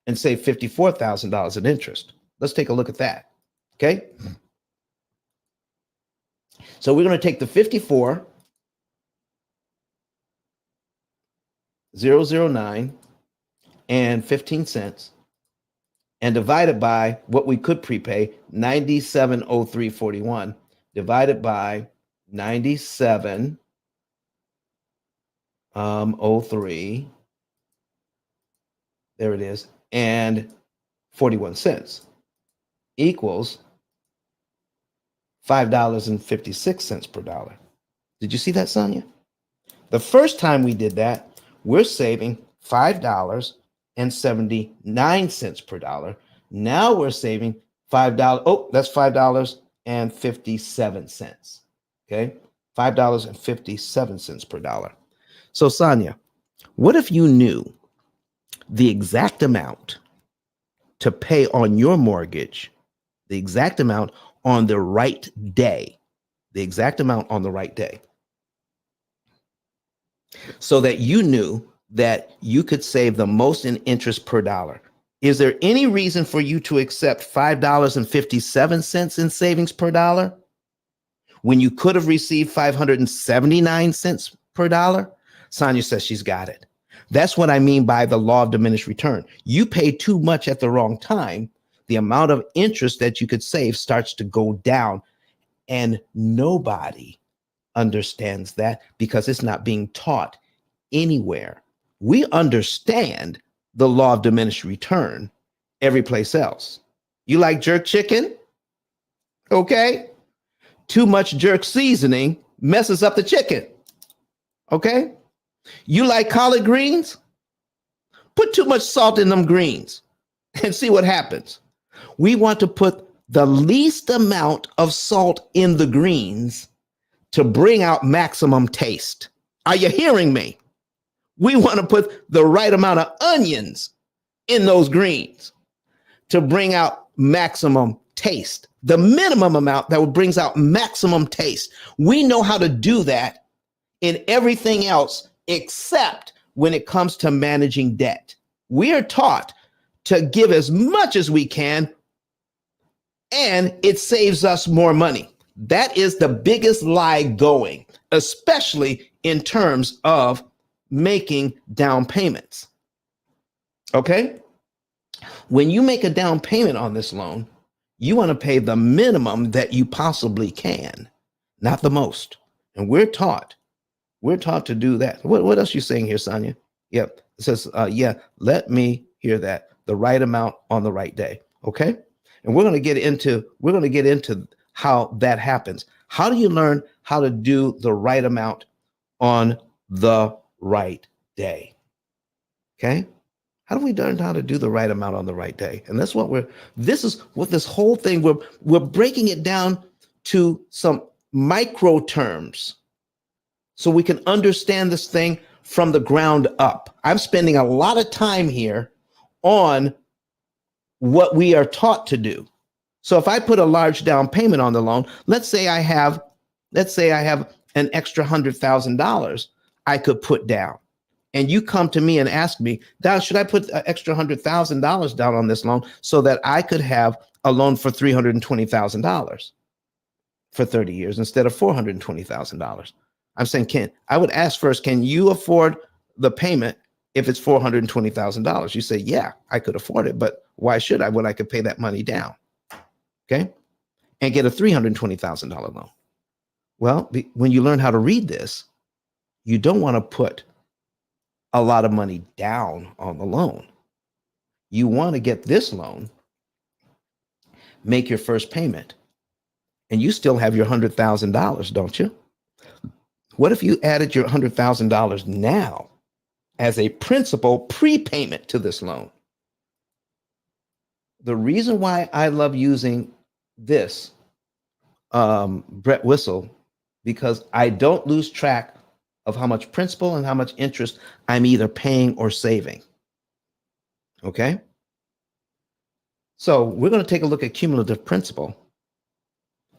and save $54,000 in interest? Let's take a look at that. Okay. So we're going to take the 54,009 and 15 cents and divide it by what we could prepay, $9703.41, divided by 97.03. There it is. And 41 cents equals $5.56 per dollar. Did you see that, Sonia? The first time we did that, we're saving $5.79 per dollar. Now we're saving $5. Oh, that's $5.57. Okay, $5.57 per dollar. So, Sonia, what if you knew the exact amount to pay on your mortgage, the exact amount on the right day, the exact amount on the right day, so that you knew that you could save the most in interest per dollar? Is there any reason for you to accept $5.57 in savings per dollar when you could have received 579 cents per dollar? Sonia says she's got it. That's what I mean by the law of diminished return. You pay too much at the wrong time, the amount of interest that you could save starts to go down, and nobody understands that because it's not being taught anywhere. We understand the law of diminished return every place else. You like jerk chicken? Okay. Too much jerk seasoning messes up the chicken. Okay. You like collard greens? Put too much salt in them greens and see what happens. We want to put the least amount of salt in the greens to bring out maximum taste. Are you hearing me? We want to put the right amount of onions in those greens to bring out maximum taste, the minimum amount that brings out maximum taste. We know how to do that in everything else except when it comes to managing debt. We are taught to give as much as we can, and it saves us more money. That is the biggest lie going, especially in terms of making down payments. Okay? When you make a down payment on this loan, you want to pay the minimum that you possibly can, not the most. And we're taught to do that. What else are you saying here, Sonia? Yep. It says, let me hear that. The right amount on the right day. Okay. And we're going to get into how that happens. How do you learn how to do the right amount on the right day? Okay. How do we learn how to do the right amount on the right day? And that's what this is what this whole thing, we're breaking it down to some micro terms so we can understand this thing from the ground up. I'm spending a lot of time here on what we are taught to do. So if I put a large down payment on the loan, let's say I have an extra $100,000 I could put down. And you come to me and ask me, Don, should I put an extra $100,000 down on this loan so that I could have a loan for $320,000 for 30 years instead of $420,000? I'm saying, I would ask first, can you afford the payment if it's $420,000? You say, yeah, I could afford it, but why should I when I could pay that money down? Okay. And get a $320,000 loan. Well, when you learn how to read this, you don't want to put a lot of money down on the loan. You want to get this loan, make your first payment, and you still have your $100,000, don't you? What if you added your $100,000 now as a principal prepayment to this loan? The reason why I love using this Brett Whistle, because I don't lose track of how much principal and how much interest I'm either paying or saving. Okay? So we're going to take a look at cumulative principal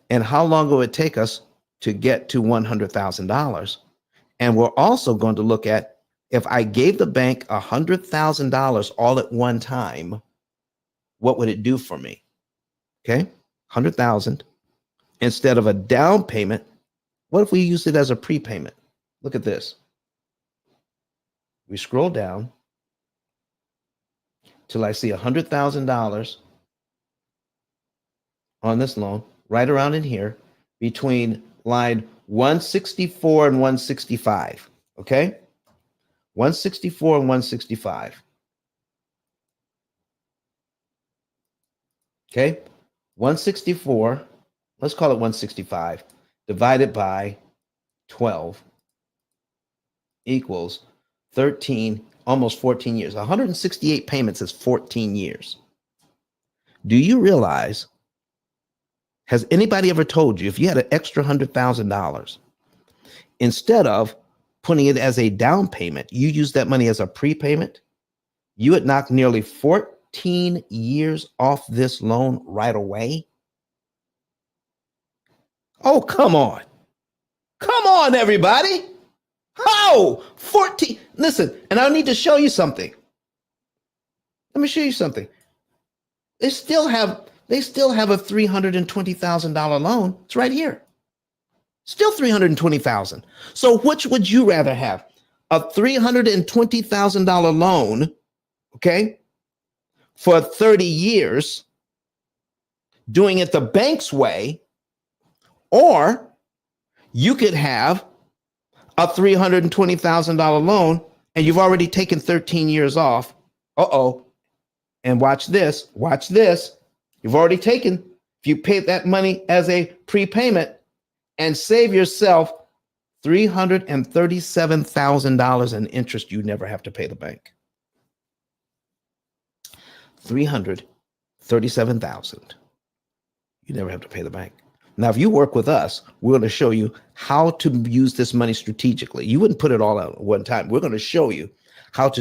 and how long will it take us to get to $100,000. And we're also going to look at, if I gave the bank $100,000 all at one time, what would it do for me? Okay? 100,000 instead of a down payment. What if we use it as a prepayment? Look at this. We scroll down till I see $100,000 on this loan, right around in here. between line 164 and 165. Okay? 164 and 165. Okay? 164, let's call it 165, divided by 12 equals 13, almost 14 years. 168 payments is 14 years. Do you realize, has anybody ever told you if you had an extra $100,000, instead of putting it as a down payment, you use that money as a prepayment, you would knock nearly 14 years off this loan right away? Oh, come on. Come on, everybody. How? 14. Listen, and I need to show you something. Let me show you something. They still have a $320,000 loan. It's right here. Still $320,000. So which would you rather have? A $320,000 loan, okay, for 30 years, doing it the bank's way, or you could have a $320,000 loan and you've already taken 13 years off. Uh-oh. And watch this. Watch this. You've already taken, if you pay that money as a prepayment and save yourself $337,000 in interest, you never have to pay the bank. $337,000. You never have to pay the bank. Now, if you work with us, we're going to show you how to use this money strategically. You wouldn't put it all out at one time. We're going to show you how to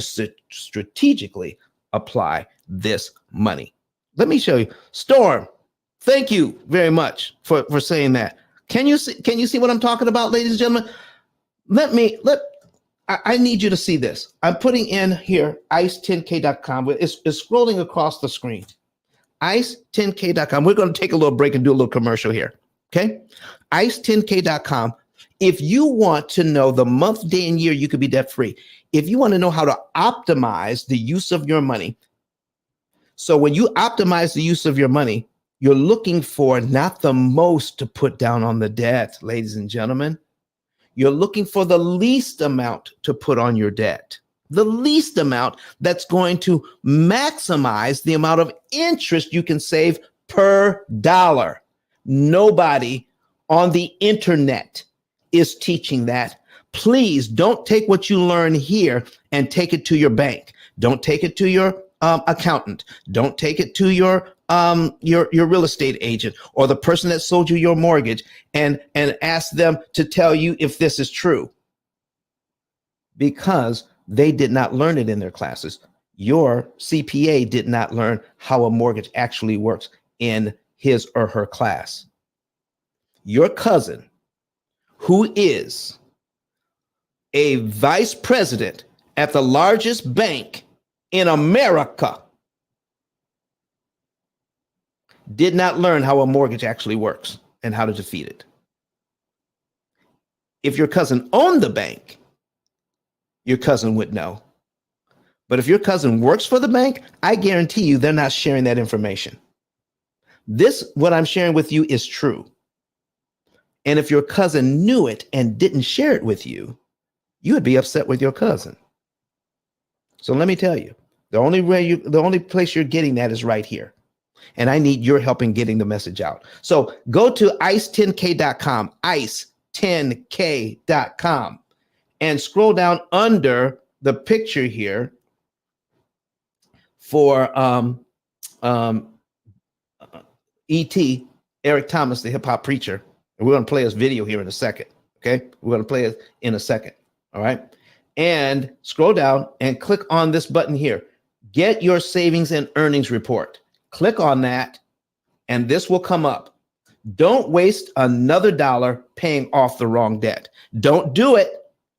strategically apply this money. Let me show you. Storm, thank you very much for saying that. Can you see what I'm talking about, ladies and gentlemen? I need you to see this. I'm putting in here ice10k.com. It's scrolling across the screen. ice10k.com. We're going to take a little break and do a little commercial here. Okay. ice10k.com. If you want to know the month, day, and year you could be debt free, if you want to know how to optimize the use of your money. So when you optimize the use of your money, you're looking for not the most to put down on the debt, ladies and gentlemen. You're looking for the least amount to put on your debt, the least amount that's going to maximize the amount of interest you can save per dollar. Nobody on the internet is teaching that. Please don't take what you learn here and take it to your bank. Don't take it to your accountant. Don't take it to your real estate agent or the person that sold you your mortgage and ask them to tell you if this is true, because they did not learn it in their classes. Your CPA did not learn how a mortgage actually works in his or her class. Your cousin, who is a vice president at the largest bank in America, did not learn how a mortgage actually works and how to defeat it. If your cousin owned the bank, your cousin would know. But if your cousin works for the bank, I guarantee you they're not sharing that information. This, what I'm sharing with you, is true. And if your cousin knew it and didn't share it with you, you would be upset with your cousin. So let me tell you, the only place you're getting that is right here. And I need your help in getting the message out. So go to ice10k.com, ice10k.com, and scroll down under the picture here for E.T., Eric Thomas, the hip hop preacher. And we're going to play his video here in a second. Okay. We're going to play it in a second. All right. And scroll down and click on this button here. Get your savings and earnings report. Click on that and this will come up. Don't waste another dollar paying off the wrong debt. Don't do it.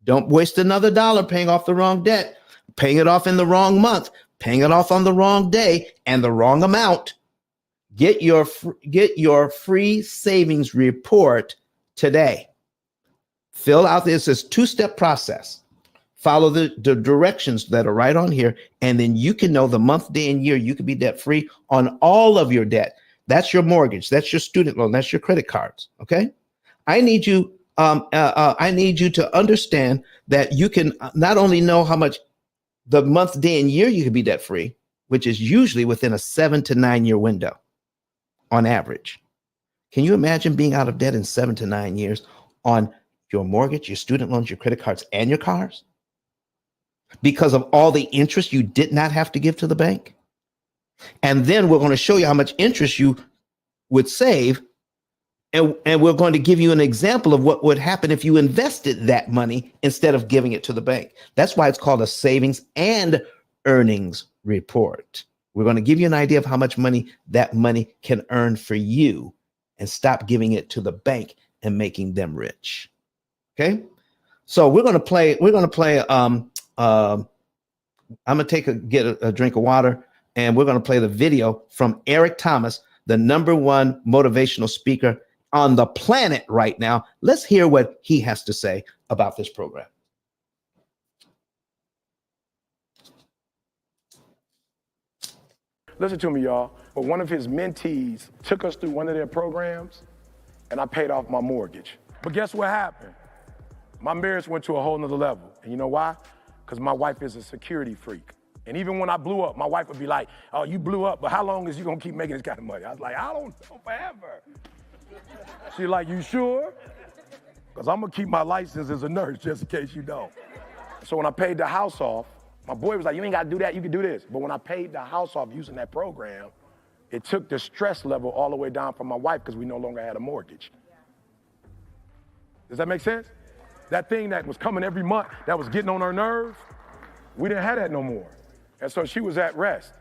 Don't waste another dollar paying off the wrong debt, paying it off in the wrong month, paying it off on the wrong day and the wrong amount. Get your free savings report today. Fill out this two-step process. Follow the directions that are right on here, and then you can know the month, day, and year you can be debt-free on all of your debt. That's your mortgage. That's your student loan. That's your credit cards. Okay? I need you. I need you to understand that you can not only know how much the month, day, and year you can be debt free, which is usually within a 7 to 9 year window on average. Can you imagine being out of debt in 7 to 9 years on your mortgage, your student loans, your credit cards, and your cars because of all the interest you did not have to give to the bank? And then we're going to show you how much interest you would save. And we're going to give you an example of what would happen if you invested that money instead of giving it to the bank. That's why it's called a savings and earnings report. We're going to give you an idea of how much money that money can earn for you and stop giving it to the bank and making them rich. Okay. So we're going to play. I'm going to get a drink of water, and we're going to play the video from Eric Thomas, the #1 motivational speaker on the planet right now. Let's hear what he has to say about this program. Listen to me, y'all. But one of his mentees took us through one of their programs, and I paid off my mortgage. But guess what happened? My marriage went to a whole nother level. And you know why? Because my wife is a security freak. And even when I blew up, my wife would be like, oh, you blew up, but how long is you gonna keep making this kind of money? I was like, I don't know, forever. She's like, you sure? Because I'm gonna keep my license as a nurse just in case you don't. So when I paid the house off, my boy was like, you ain't gotta do that, you can do this. But when I paid the house off using that program, it took the stress level all the way down for my wife because we no longer had a mortgage. Does that make sense? That thing that was coming every month, that was getting on her nerves, we didn't have that no more. And so she was at rest.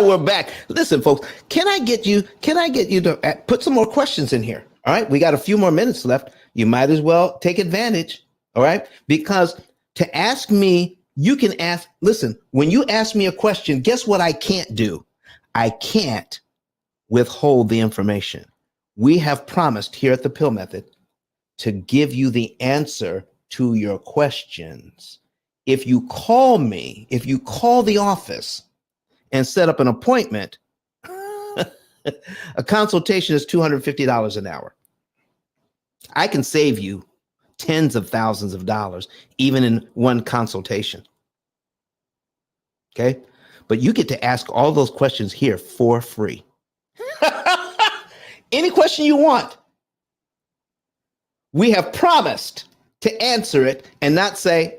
We're back. Listen, folks, can I get you to put some more questions in here? All right. We got a few more minutes left. You might as well take advantage. All right. Because to ask me, you can ask, listen, when you ask me a question, guess what I can't do? I can't withhold the information. We have promised here at the P.I.L.L Method to give you the answer to your questions. If you call me, if you call the office and set up an appointment, a consultation is $250 an hour. I can save you tens of thousands of dollars, even in one consultation. Okay. But you get to ask all those questions here for free. Any question you want. We have promised to answer it and not say,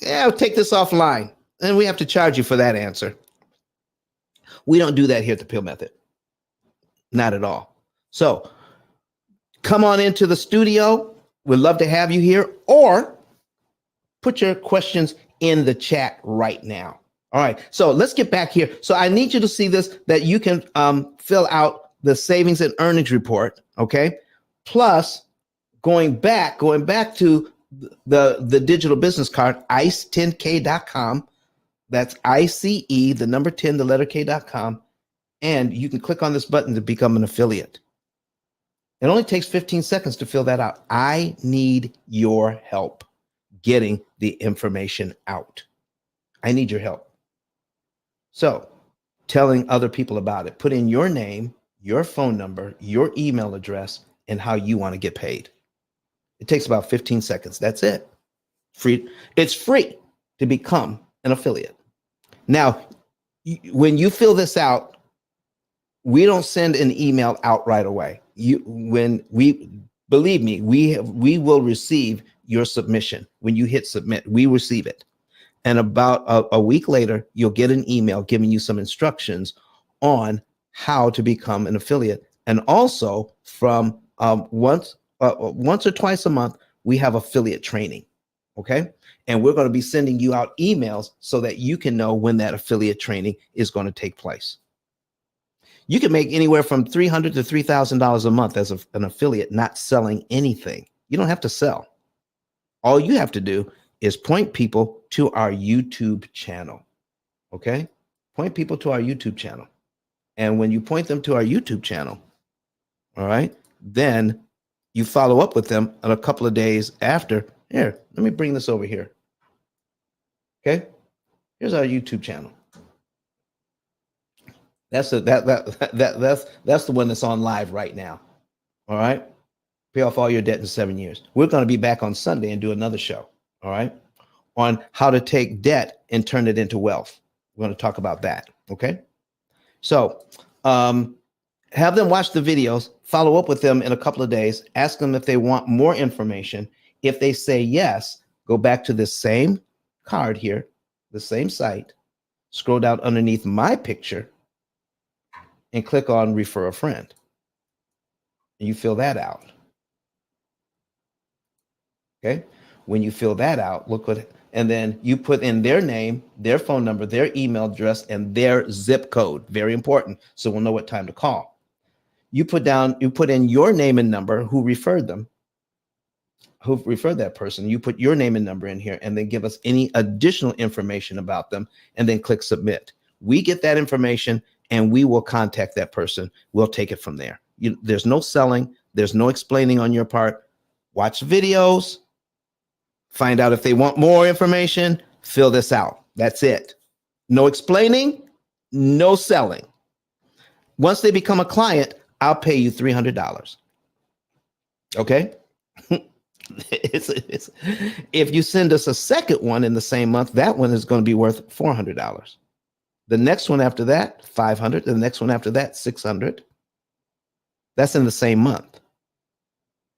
I'll take this offline. And we have to charge you for that answer. We don't do that here at the P.I.L.L Method. Not at all. So come on into the studio. We'd love to have you here, or put your questions in the chat right now. All right. So let's get back here. So I need you to see this, that you can fill out the savings and earnings report. Okay. Plus going back to the digital business card, ice10k.com. That's ICE, the number 10, the letter K.com. And you can click on this button to become an affiliate. It only takes 15 seconds to fill that out. I need your help getting the information out. I need your help. So telling other people about it, put in your name, your phone number, your email address, and how you want to get paid. It takes about 15 seconds. That's it. Free. It's free to become an affiliate. Now, when you fill this out, we don't send an email out right away. Believe me, we will receive your submission. When you hit submit, we receive it. And about a week later, you'll get an email giving you some instructions on how to become an affiliate. And also from once or twice a month, we have affiliate training. Okay. And we're going to be sending you out emails so that you can know when that affiliate training is going to take place. You can make anywhere from $300 to $3,000 a month as an affiliate, not selling anything. You don't have to sell. All you have to do is point people to our YouTube channel. Okay. Point people to our YouTube channel. And when you point them to our YouTube channel, all right, then you follow up with them in a couple of days after. Here, let me bring this over here. Okay. Here's our YouTube channel. That's that's the one that's on live right now. All right. Pay off all your debt in 7 years. We're going to be back on Sunday and do another show. All right. On how to take debt and turn it into wealth. We're going to talk about that. Okay. So have them watch the videos, follow up with them in a couple of days, ask them if they want more information. If they say yes, go back to the same card here, the same site, scroll down underneath my picture and click on refer a friend. And you fill that out. Okay. When you fill that out, look what, and then you put in their name, their phone number, their email address, and their zip code. Very important. So we'll know what time to call. You put in your name and number, who referred them, who referred that person. You put your name and number in here and then give us any additional information about them and then click submit. We get that information and we will contact that person. We'll take it from there. There's no selling. There's no explaining on your part. Watch videos. Find out if they want more information. Fill this out. That's it. No explaining. No selling. Once they become a client, I'll pay you $300. Okay? If you send us a second one in the same month, that one is going to be worth $400. The next one after that, $500. The next one after that, $600. That's in the same month.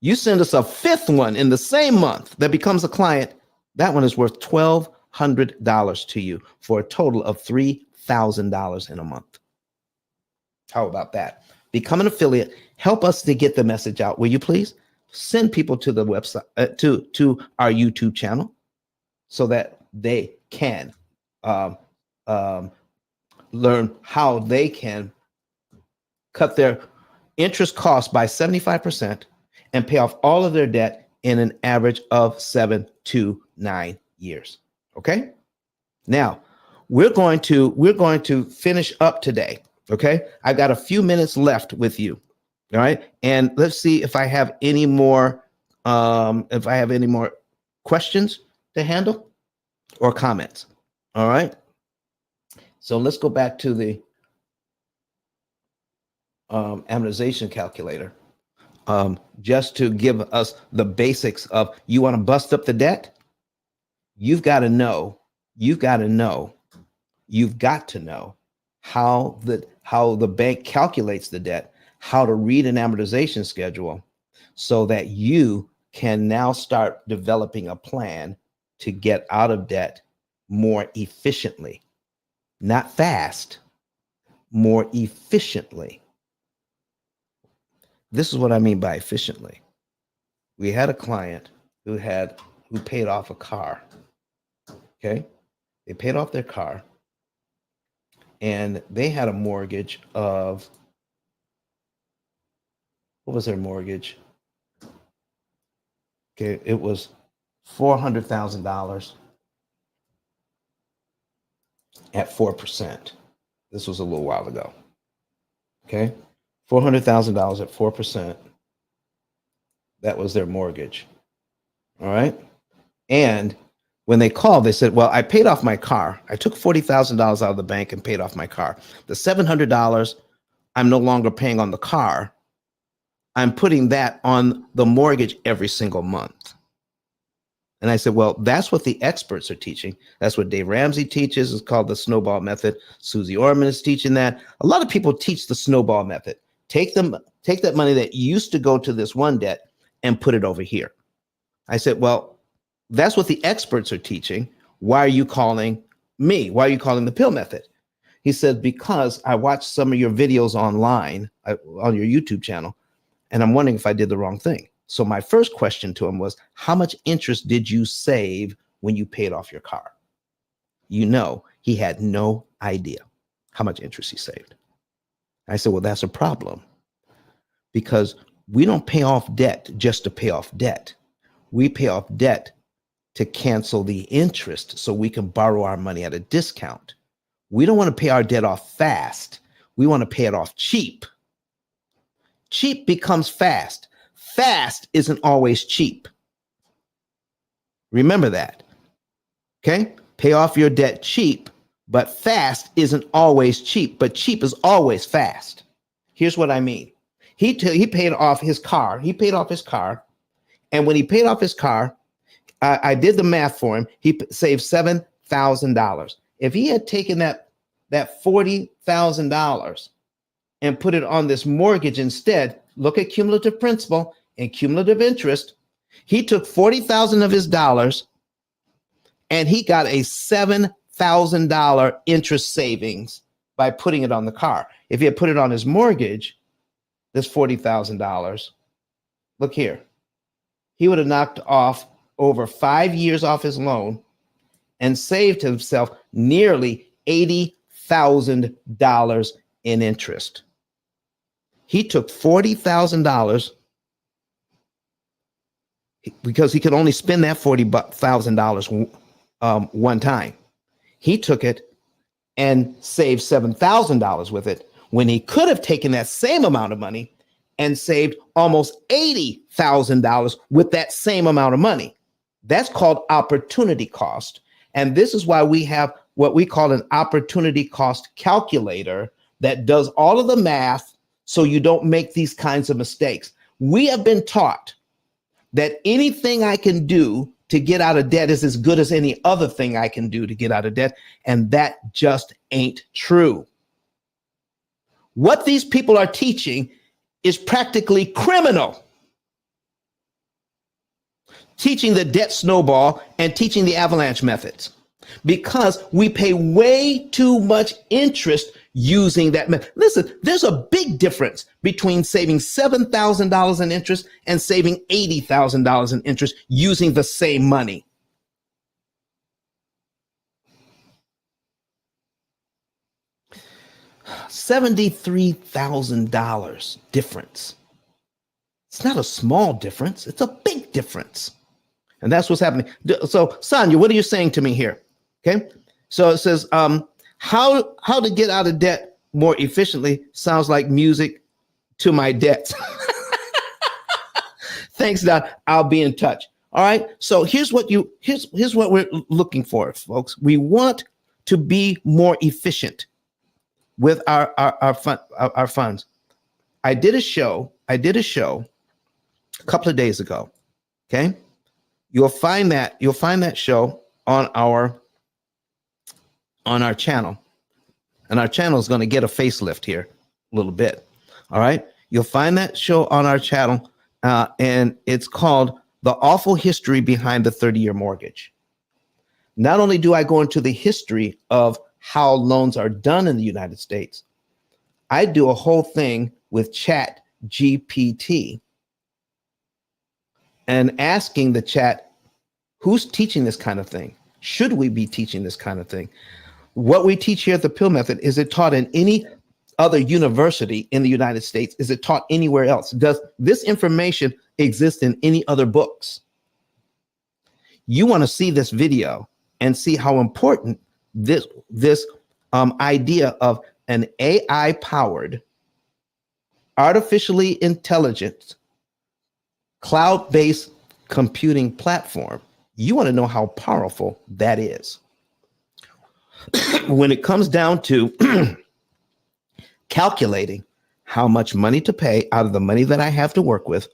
You send us a fifth one in the same month that becomes a client, that one is worth $1,200 to you for a total of $3,000 in a month. How about that? Become an affiliate. Help us to get the message out. Will you please send people to the website, to our YouTube channel so that they can learn how they can cut their interest costs by 75% and pay off all of their debt in an average of 7 to 9 years. Okay. Now we're going to finish up today. Okay. I've got a few minutes left with you. All right. And let's see if I have any more, questions to handle or comments. All right. So let's go back to the amortization calculator. Just to give us the basics of, you want to bust up the debt? You've got to know how the bank calculates the debt, how to read an amortization schedule so that you can now start developing a plan to get out of debt more efficiently, not fast, more efficiently. This is what I mean by efficiently. We had a client who paid off a car. Okay. They paid off their car and they had a mortgage of, what was their mortgage? Okay. It was $400,000 at 4%. This was a little while ago. Okay. $400,000 at 4%. That was their mortgage. All right. And when they called, they said, well, I paid off my car. I took $40,000 out of the bank and paid off my car. The $700 I'm no longer paying on the car. I'm putting that on the mortgage every single month. And I said, well, that's what the experts are teaching. That's what Dave Ramsey teaches. It's called the snowball method. Susie Orman is teaching that. A lot of people teach the snowball method. Take that money that used to go to this one debt and put it over here. I said, well, that's what the experts are teaching. Why are you calling me? Why are you calling the P.I.L.L method? He said, because I watched some of your videos online on your YouTube channel, and I'm wondering if I did the wrong thing. So my first question to him was, how much interest did you save when you paid off your car? You know, he had no idea how much interest he saved. I said, well, that's a problem, because we don't pay off debt just to pay off debt. We pay off debt to cancel the interest so we can borrow our money at a discount. We don't want to pay our debt off fast. We want to pay it off cheap. Cheap becomes fast. Fast isn't always cheap. Remember that. Okay? Pay off your debt cheap but fast isn't always cheap, but cheap is always fast. Here's what I mean. He paid off his car. He paid off his car. And when he paid off his car, I did the math for him. He saved $7,000. If he had taken that $40,000 and put it on this mortgage instead, look at cumulative principal and cumulative interest. He took 40,000 of his dollars and he got a $7,000 interest savings by putting it on the car. If he had put it on his mortgage, this $40,000, look here, he would have knocked off over 5 years off his loan and saved himself nearly $80,000 in interest. He took $40,000 because he could only spend that $40,000 one time. He took it and saved $7,000 with it when he could have taken that same amount of money and saved almost $80,000 with that same amount of money. That's called opportunity cost. And this is why we have what we call an opportunity cost calculator that does all of the math so you don't make these kinds of mistakes. We have been taught that anything I can do to get out of debt is as good as any other thing I can do to get out of debt. And that just ain't true. What these people are teaching is practically criminal. Teaching the debt snowball and teaching the avalanche methods, because we pay way too much interest using that method. Listen, there's a big difference between saving $7,000 in interest and saving $80,000 in interest using the same money. $73,000 difference. It's not a small difference. It's a big difference. And that's what's happening. So, Sonia, what are you saying to me here? Okay. So it says, how to get out of debt more efficiently sounds like music to my debts. Thanks, Don. I'll be in touch. All right. So here's what we're looking for, folks. We want to be more efficient with our funds. I did a show a couple of days ago. Okay. You'll find that show on our channel. And our channel is going to get a facelift here a little bit. All right. You'll find that show on our channel. And it's called The Awful History Behind the 30-Year Mortgage. Not only do I go into the history of how loans are done in the United States, I do a whole thing with Chat GPT and asking the chat, who's teaching this kind of thing? Should we be teaching this kind of thing? What we teach here at the P.I.L.L method, is it taught in any other university in the United States? Is it taught anywhere else? Does this information exist in any other books? You want to see this video and see how important this idea of an AI-powered, artificially intelligent, cloud-based computing platform. You want to know how powerful that is. When it comes down to calculating how much money to pay out of the money that I have to work with,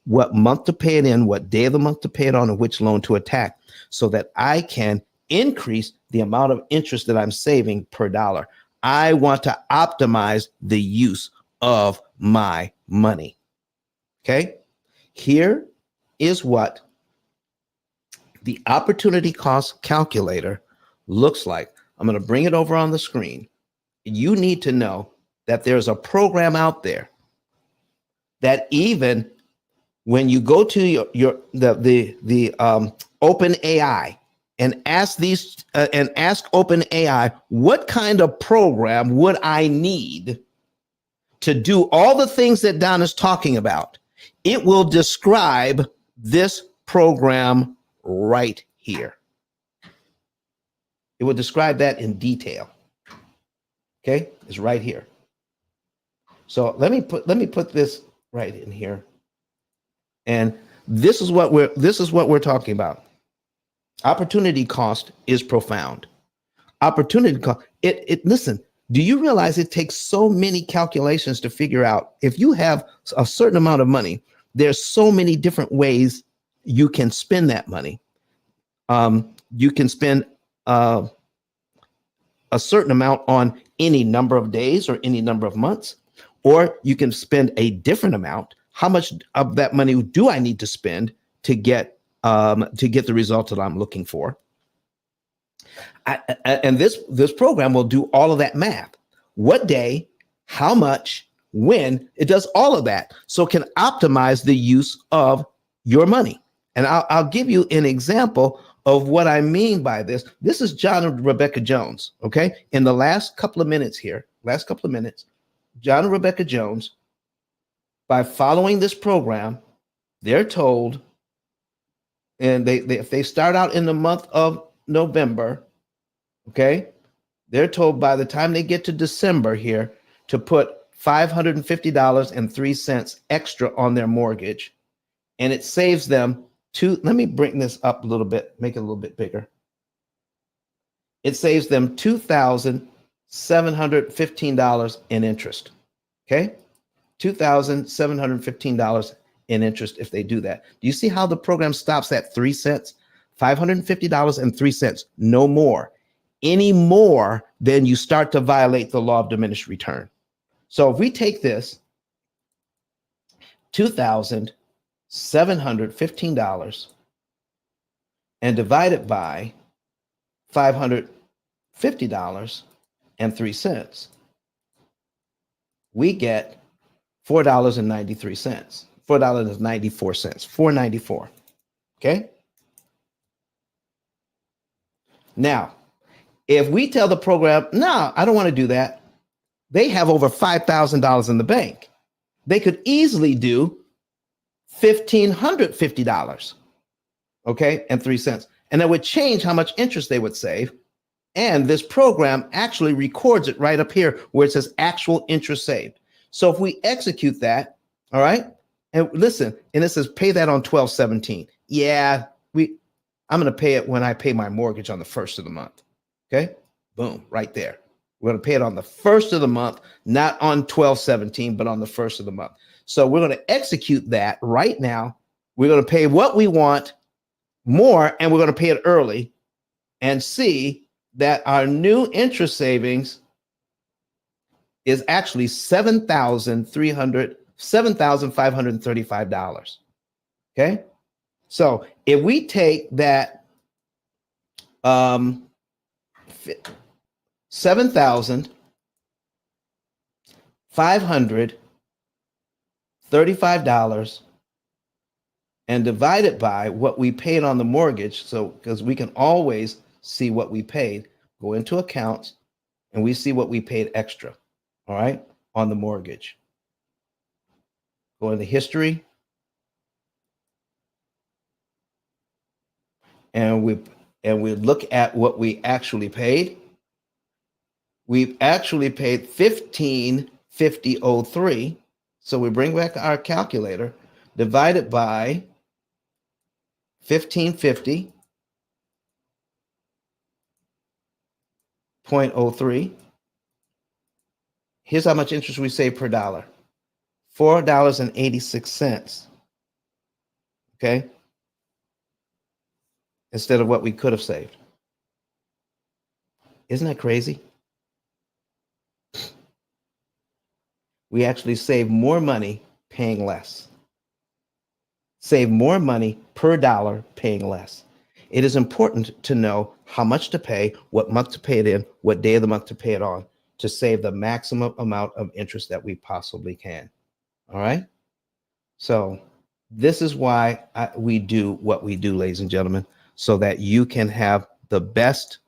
what month to pay it in, what day of the month to pay it on, and which loan to attack, so that I can increase the amount of interest that I'm saving per dollar. I want to optimize the use of my money. Okay? Here is what the opportunity cost calculator looks like. I'm going to bring it over on the screen. You need to know that there's a program out there that even when you go to the Open AI and ask Open AI, what kind of program would I need to do all the things that Don is talking about? It will describe this program right here. It will describe that in detail. Okay, it's right here. So let me put this right in here. And this is what we're talking about. Opportunity cost is profound. opportunity cost. Listen, do you realize it takes so many calculations to figure out if you have a certain amount of money, there's so many different ways you can spend that money. You can spend a certain amount on any number of days or any number of months, or you can spend a different amount. How much of that money do I need to spend to get the result that I'm looking for? And this program will do all of that math. What day, how much, when, it does all of that. So it can optimize the use of your money. And I'll give you an example of what I mean by this. This is John and Rebecca Jones, okay? In the last couple of minutes, John and Rebecca Jones, by following this program, they're told, and they if they start out in the month of November, okay, they're told by the time they get to December here to put $550.03 extra on their mortgage, and it saves them let me bring this up a little bit, make it a little bit bigger. It saves them $2,715 in interest. Okay, $2,715 in interest if they do that. Do you see how the program stops at 3 cents? $550.03, no more. Any more, then you start to violate the law of diminished return. So if we take this $2,715 and divide it by $550.03, we get $4.93, $4.94, $4.94. Okay. Now, if we tell the program, no, I don't want to do that, they have over $5,000 in the bank. They could easily do $1,550, okay, and 3 cents. And that would change how much interest they would save. And this program actually records it right up here where it says actual interest saved. So if we execute that, all right, and listen, and it says pay that on 12/17. Yeah, I'm going to pay it when I pay my mortgage on the first of the month. Okay, boom, right there. We're going to pay it on the first of the month, not on 12/17, but on the first of the month. So we're going to execute that right now. We're going to pay what we want more, and we're going to pay it early and see that our new interest savings is actually $7,535. Okay. So if we take that $7,535 and divide it by what we paid on the mortgage, so because we can always see what we paid, go into accounts, and we see what we paid extra, all right, on the mortgage. Go into history, and we look at what we actually paid. We've actually paid $1,550.03. So we bring back our calculator, divide it by 1550.03. Here's how much interest we save per dollar. $4.86. Okay? Instead of what we could have saved. Isn't that crazy? We actually save more money paying less. Save more money per dollar paying less. It is important to know how much to pay, what month to pay it in, what day of the month to pay it on, to save the maximum amount of interest that we possibly can. All right? So this is why we do what we do, ladies and gentlemen, so that you can have the best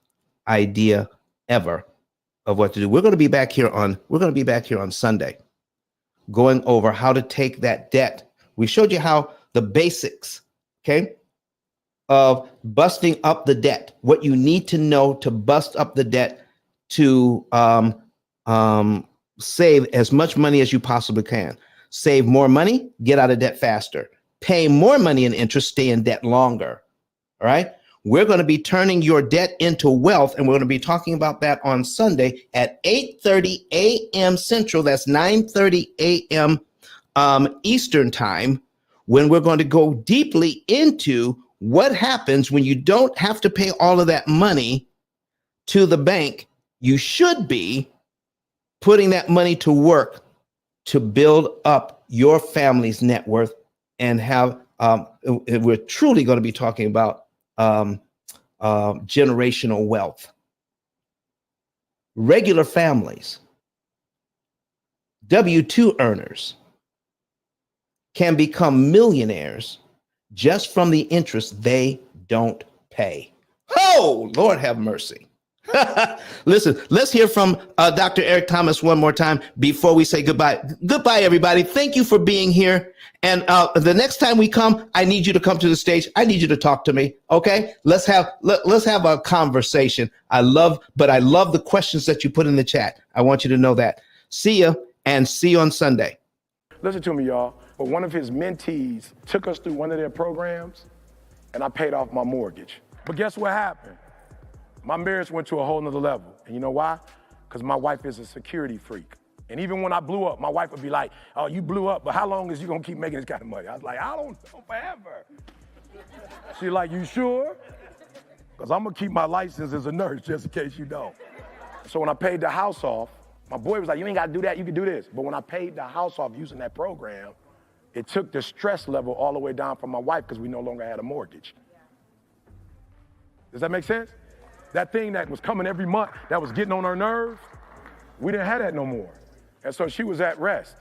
idea ever of what to do. We're going to be back here on Sunday, going over how to take that debt. We showed you how the basics, okay, of busting up the debt, what you need to know to bust up the debt to save as much money as you possibly can. Save more money, get out of debt faster. Pay more money in interest, stay in debt longer. All right. We're going to be turning your debt into wealth, and we're going to be talking about that on Sunday at 8:30 a.m. Central. That's 9:30 a.m. Eastern time, when we're going to go deeply into what happens when you don't have to pay all of that money to the bank. You should be putting that money to work to build up your family's net worth and have, we're truly going to be talking about generational wealth. Regular families, W-2 earners, can become millionaires just from the interest they don't pay. Oh, Lord have mercy. Listen, let's hear from Dr. Eric Thomas one more time before we say goodbye. Goodbye, everybody. Thank you for being here. And the next time we come, I need you to come to the stage. I need you to talk to me. Okay, let's have a conversation. I love the questions that you put in the chat. I want you to know that. See ya, and see you on Sunday. Listen to me, y'all. But one of his mentees took us through one of their programs, and I paid off my mortgage. But guess what happened? My marriage went to a whole nother level. And you know why? Because my wife is a security freak. And even when I blew up, my wife would be like, oh, you blew up, but how long is you gonna keep making this kind of money? I was like, I don't know, forever. She's like, you sure? Because I'm gonna keep my license as a nurse just in case you don't. So when I paid the house off, my boy was like, you ain't gotta do that, you can do this. But when I paid the house off using that program, it took the stress level all the way down for my wife because we no longer had a mortgage. Does that make sense? That thing that was coming every month, that was getting on her nerves, we didn't have that no more. And so she was at rest.